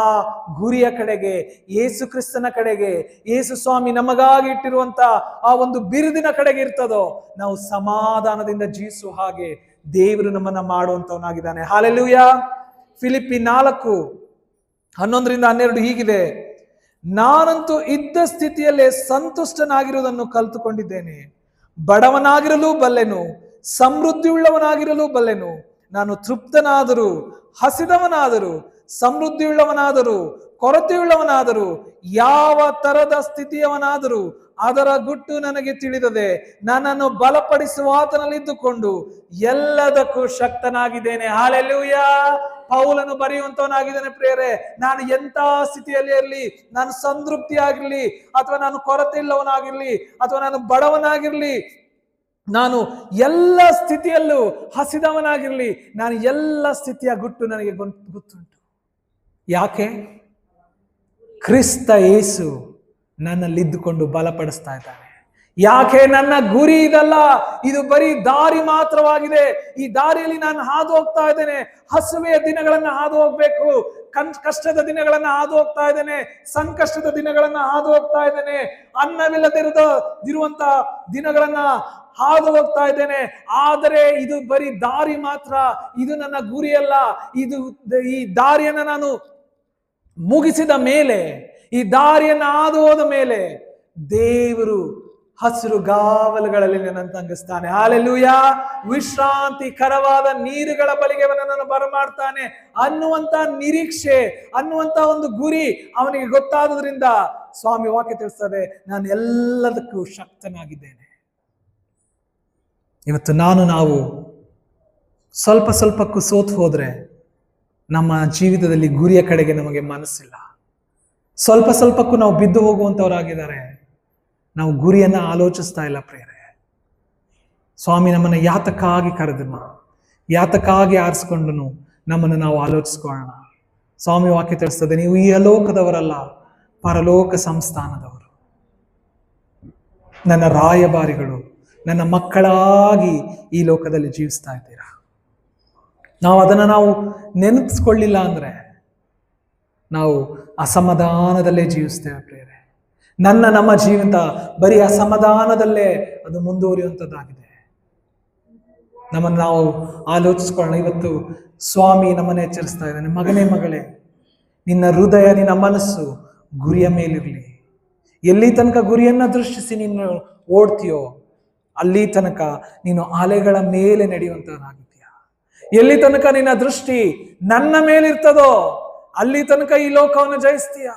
ಗುರಿಯ ಕಡೆಗೆ, ಯೇಸು ಕ್ರಿಸ್ತನ ಕಡೆಗೆ, ಯೇಸು ಸ್ವಾಮಿ ನಮಗಾಗಿ ಇಟ್ಟಿರುವಂತ ಆ ಒಂದು ಬಿರುದಿನ ಕಡೆಗೆ ಇರ್ತದೋ, ನಾವು ಸಮಾಧಾನದಿಂದ ಜೀವಿಸುವ ಹಾಗೆ ದೇವರು ನಮ್ಮನ್ನ ಮಾಡುವಂತವನಾಗಿದ್ದಾನೆ. ಹಾಲೆಲೂಯಾ. ಫಿಲಿಪ್ಪಿ 4:11-12 ಹೀಗಿದೆ, ನಾನಂತೂ ಇದ್ದ ಸ್ಥಿತಿಯಲ್ಲೇ ಸಂತುಷ್ಟನಾಗಿರುವುದನ್ನು ಕಲಿತುಕೊಂಡಿದ್ದೇನೆ. ಬಡವನಾಗಿರಲು ಬಲ್ಲೆನು, ಸಮೃದ್ಧಿಯುಳ್ಳವನಾಗಿರಲು ಬಲ್ಲೆನು. ನಾನು ತೃಪ್ತನಾದರೂ, ಹಸಿದವನಾದರೂ, ಸಮೃದ್ಧಿಯುಳ್ಳವನಾದರೂ, ಕೊರತೆಯುಳ್ಳವನಾದರೂ, ಯಾವ ತರದ ಸ್ಥಿತಿಯವನಾದರೂ ಅದರ ಗುಟ್ಟು ನನಗೆ ತಿಳಿದದೆ. ನನ್ನನ್ನು ಬಲಪಡಿಸುವ ಆತನಲ್ಲಿದ್ದುಕೊಂಡು ಎಲ್ಲದಕ್ಕೂ ಶಕ್ತನಾಗಿದ್ದೇನೆ. ಹಾಲೆಲೂಯಾ. ಪೌಲನು ಬರೆಯುವಂತವನಾಗಿದ್ದಾನೆ ಪ್ರಿಯರೇ, ನಾನು ಎಂತ ಸ್ಥಿತಿಯಲ್ಲಿ ಇರಲಿ, ನಾನು ಸಂತೃಪ್ತಿ ಆಗಿರ್ಲಿ, ಅಥವಾ ನಾನು ಕೊರತೆ ಇಲ್ಲವನಾಗಿರ್ಲಿ, ಅಥವಾ ನಾನು ಬಡವನಾಗಿರ್ಲಿ, ನಾನು ಎಲ್ಲ ಸ್ಥಿತಿಯಲ್ಲೂ ಹಸಿದವನಾಗಿರಲಿ, ನಾನು ಎಲ್ಲ ಸ್ಥಿತಿಯ ಗುಟ್ಟು ನನಗೆ ಗೊತ್ತುಂಟು. ಯಾಕೆ? ಕ್ರಿಸ್ತ ಯೇಸು ನನ್ನಲ್ಲಿದ್ದುಕೊಂಡು ಬಲಪಡಿಸ್ತಾ ಇದ್ದಾನೆ. ಯಾಕೆ? ನನ್ನ ಗುರಿ ಇದಲ್ಲ, ಇದು ಬರೀ ದಾರಿ ಮಾತ್ರವಾಗಿದೆ. ಈ ದಾರಿಯಲ್ಲಿ ನಾನು ಹಾದು ಹೋಗ್ತಾ ಇದ್ದೇನೆ. ಹಸುವೆಯ ದಿನಗಳನ್ನ ಹಾದು ಹೋಗ್ಬೇಕು, ಕಷ್ಟದ ದಿನಗಳನ್ನ ಹಾದು ಹೋಗ್ತಾ ಇದ್ದೇನೆ, ಸಂಕಷ್ಟದ ದಿನಗಳನ್ನ ಹಾದು ಹೋಗ್ತಾ ಇದ್ದೇನೆ, ಅನ್ನವಿಲ್ಲದಿರುವಂತ ದಿನಗಳನ್ನ ಹಾದು ಹೋಗ್ತಾ ಇದ್ದೇನೆ. ಆದರೆ ಇದು ಬರೀ ದಾರಿ ಮಾತ್ರ, ಇದು ನನ್ನ ಗುರಿಯಲ್ಲ. ಈ ದಾರಿಯನ್ನ ನಾನು ಮುಗಿಸಿದ ಮೇಲೆ, ಈ ದಾರಿಯನ್ನು ಹಾದು ಹೋದ ಮೇಲೆ ದೇವರು ಹಸಿರು ಗಾವಲುಗಳಲ್ಲಿ ನನ್ನನ್ನು ತಂಗಿಸ್ತಾನೆ. ಹಲ್ಲೆಲೂಯಾ. ವಿಶ್ರಾಂತಿಕರವಾದ ನೀರುಗಳ ಬಳಿಗೆ ನನ್ನನ್ನು ಬರಮಾಡ್ತಾನೆ ಅನ್ನುವಂತ ನಿರೀಕ್ಷೆ, ಅನ್ನುವಂತ ಒಂದು ಗುರಿ ಅವನಿಗೆ ಗೊತ್ತಾದ್ರಿಂದ ಸ್ವಾಮಿ ವಾಕ್ಯ ತಿಳಿಸ್ತದೆ, ನಾನು ಎಲ್ಲದಕ್ಕೂ ಶಕ್ತನಾಗಿದ್ದೇನೆ. ಇವತ್ತು ನಾವು ಸ್ವಲ್ಪ ಸ್ವಲ್ಪಕ್ಕೂ ಸೋತು ಹೋದ್ರೆ ನಮ್ಮ ಜೀವಿತದಲ್ಲಿ ಗುರಿಯ ಕಡೆಗೆ ನಮಗೆ ಮನಸ್ಸಿಲ್ಲ. ಸ್ವಲ್ಪ ಸ್ವಲ್ಪಕ್ಕೂ ನಾವು ಬಿದ್ದು ಹೋಗುವಂತವರಾಗಿದ್ದಾರೆ. ನಾವು ಗುರಿಯನ್ನ ಆಲೋಚಿಸ್ತಾ ಇಲ್ಲ ಪ್ರಿಯರೇ. ಸ್ವಾಮಿ ನಮ್ಮನ್ನು ಯಾತಕ್ಕಾಗಿ ಕರೆದನು, ಯಾತಕ್ಕಾಗಿ ಆರಿಸ್ಕೊಂಡನು, ನಮ್ಮನ್ನು ನಾವು ಆಲೋಚಿಸ್ಕೊಳ್ಳೋಣ. ಸ್ವಾಮಿ ವಾಕ್ಯ ತಿಳಿಸ್ತದೆ, ನೀವು ಈ ಲೋಕದವರಲ್ಲ, ಪರಲೋಕ ಸಂಸ್ಥಾನದವರು, ನನ್ನ ರಾಯಭಾರಿಗಳು, ನನ್ನ ಮಕ್ಕಳಾಗಿ ಈ ಲೋಕದಲ್ಲಿ ಜೀವಿಸ್ತಾ ಇದ್ದೀರಾ. ನಾವು ನೆನಪಿಸ್ಕೊಳ್ಳಿಲ್ಲ ಅಂದ್ರೆ ನಾವು ಅಸಮಾಧಾನದಲ್ಲೇ ಜೀವಿಸ್ತೇವೆ ಪ್ರಿಯರೇ. ನಮ್ಮ ಜೀವಿತ ಬರೀ ಅಸಮಾಧಾನದಲ್ಲೇ ಅದು ಮುಂದುವರಿಯುವಂಥದ್ದಾಗಿದೆ. ನಮ್ಮನ್ನು ನಾವು ಆಲೋಚಿಸ್ಕೊಳ್ಳೋಣ. ಇವತ್ತು ಸ್ವಾಮಿ ನಮ್ಮನ್ನು ಎಚ್ಚರಿಸ್ತಾ ಇದ್ದಾನೆ, ಮಗನೇ ಮಗಳೇ, ನಿನ್ನ ಹೃದಯ, ನಿನ್ನ ಮನಸ್ಸು ಗುರಿಯ ಮೇಲಿರಲಿ. ಎಲ್ಲಿ ತನಕ ಗುರಿಯನ್ನ ದೃಷ್ಟಿಸಿ ನೀನು ಓಡ್ತೀಯೋ ಅಲ್ಲಿ ತನಕ ನೀನು ಅಲೆಗಳ ಮೇಲೆ ನಡೆಯುವಂತನಾಗಿದ್ದೀಯ. ಎಲ್ಲಿ ತನಕ ನಿನ್ನ ದೃಷ್ಟಿ ನನ್ನ ಮೇಲಿರ್ತದೋ ಅಲ್ಲಿ ತನಕ ಈ ಲೋಕವನ್ನು ಜಯಿಸ್ತೀಯ.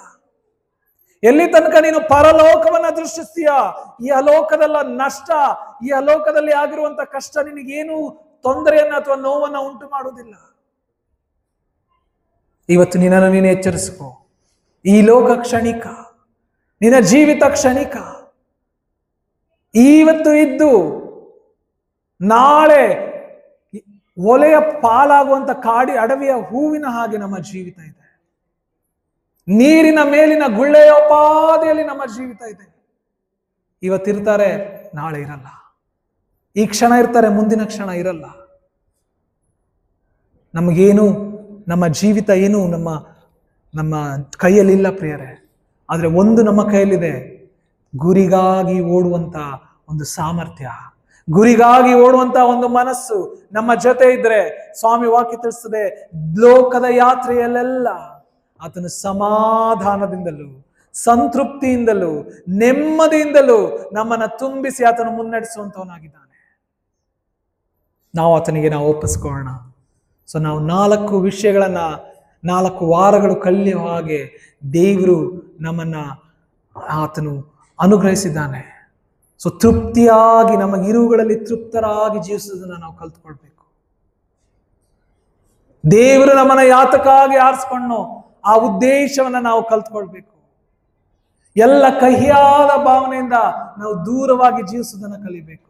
ಎಲ್ಲಿ ತನಕ ನೀನು ಪರಲೋಕವನ್ನ ದೃಷ್ಟಿಸ್ತೀಯ, ಈ ಅಲೋಕದಲ್ಲ ನಷ್ಟ, ಈ ಅಲೋಕದಲ್ಲಿ ಆಗಿರುವಂತ ಕಷ್ಟ ನಿನಗೇನು ತೊಂದರೆಯನ್ನ ಅಥವಾ ನೋವನ್ನ ಉಂಟು ಮಾಡುವುದಿಲ್ಲ. ಇವತ್ತು ನಿನ್ನನ್ನು ನೀನು ಎಚ್ಚರಿಸಿಕೋ. ಈ ಲೋಕ ಕ್ಷಣಿಕ, ನಿನ್ನ ಜೀವಿತ ಕ್ಷಣಿಕ. ಇವತ್ತು ಇದ್ದು ನಾಳೆ ಒಲೆಯ ಪಾಲಾಗುವಂತ ಅಡವಿಯ ಹೂವಿನ ಹಾಗೆ ನಮ್ಮ ಜೀವಿತ ಇದೆ. ನೀರಿನ ಮೇಲಿನ ಗುಳ್ಳೆಯೋಪಾದಿಯಲ್ಲಿ ನಮ್ಮ ಜೀವಿತ ಇದೆ. ಇವತ್ತಿರ್ತಾರೆ, ನಾಳೆ ಇರಲ್ಲ. ಈ ಕ್ಷಣ ಇರ್ತಾರೆ, ಮುಂದಿನ ಕ್ಷಣ ಇರಲ್ಲ. ನಮಗೇನು, ನಮ್ಮ ಜೀವಿತ ಏನು ನಮ್ಮ ಕೈಯಲ್ಲಿಲ್ಲ ಪ್ರಿಯರೇ. ಆದ್ರೆ ಒಂದು ನಮ್ಮ ಕೈಯಲ್ಲಿದೆ, ಗುರಿಗಾಗಿ ಓಡುವಂತ ಒಂದು ಸಾಮರ್ಥ್ಯ, ಗುರಿಗಾಗಿ ಓಡುವಂತ ಒಂದು ಮನಸ್ಸು ನಮ್ಮ ಜೊತೆ ಇದ್ರೆ ಸ್ವಾಮಿ ವಾಕ್ಯ ತಿಳಿಸ್ತದೆ, ಲೋಕದ ಯಾತ್ರೆಯಲ್ಲೆಲ್ಲ ಆತನು ಸಮಾಧಾನದಿಂದಲೂ ಸಂತೃಪ್ತಿಯಿಂದಲೂ ನೆಮ್ಮದಿಯಿಂದಲೂ ನಮ್ಮನ್ನ ತುಂಬಿಸಿ ಆತನು ಮುನ್ನಡೆಸುವಂತವನಾಗಿದ್ದಾನೆ. ನಾವು ಆತನಿಗೆ ಒಪ್ಪಿಸ್ಕೊಳ್ಳೋಣ. ಸೊ ನಾವು 4 ವಿಷಯಗಳನ್ನ 4 ವಾರಗಳು ಕಳೆಯುವ ಹಾಗೆ ದೇವರು ನಮ್ಮನ್ನ ಆತನು ಅನುಗ್ರಹಿಸಿದ್ದಾನೆ. ಸೊ ತೃಪ್ತಿಯಾಗಿ ನಮಗಿರುವುಗಳಲ್ಲಿ ತೃಪ್ತರಾಗಿ ಜೀವಿಸುವುದನ್ನ ನಾವು ಕಲ್ತ್ಕೊಳ್ಬೇಕು. ದೇವರು ನಮ್ಮನ್ನ ಯಾತಕ್ಕಾಗಿ ಆರಿಸ್ಕೊಂಡು ಆ ಉದ್ದೇಶವನ್ನ ನಾವು ಕಲ್ತ್ಕೊಳ್ಬೇಕು. ಎಲ್ಲ ಕಹಿಯಾದ ಭಾವನೆಯಿಂದ ನಾವು ದೂರವಾಗಿ ಜೀವಿಸುವುದನ್ನು ಕಲಿಬೇಕು.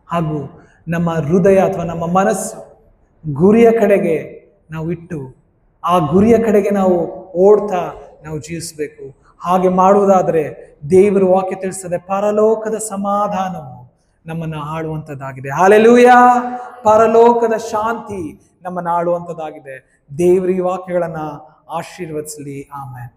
ಹಾಗೂ ನಮ್ಮ ಹೃದಯ ಅಥವಾ ನಮ್ಮ ಮನಸ್ಸು ಗುರಿಯ ಕಡೆಗೆ ನಾವು ಇಟ್ಟು ಆ ಗುರಿಯ ಕಡೆಗೆ ನಾವು ಓಡ್ತಾ ನಾವು ಜೀವಿಸಬೇಕು. ಹಾಗೆ ಮಾಡುವುದಾದರೆ ದೇವರು ವಾಕ್ಯ ತಿಳಿಸ್ತದೆ, ಪರಲೋಕದ ಸಮಾಧಾನವು ನಮ್ಮನ್ನು ಆಳುವಂಥದ್ದಾಗಿದೆ. ಹಲ್ಲೆಲೂಯಾ. ಪರಲೋಕದ ಶಾಂತಿ ನಮ್ಮನ್ನು ಆಳುವಂಥದ್ದಾಗಿದೆ. ದೇವರು ಈ ವಾಕ್ಯಗಳನ್ನ ಆಶೀರ್ವದಿಸಲಿ. ಆಮೆನ್.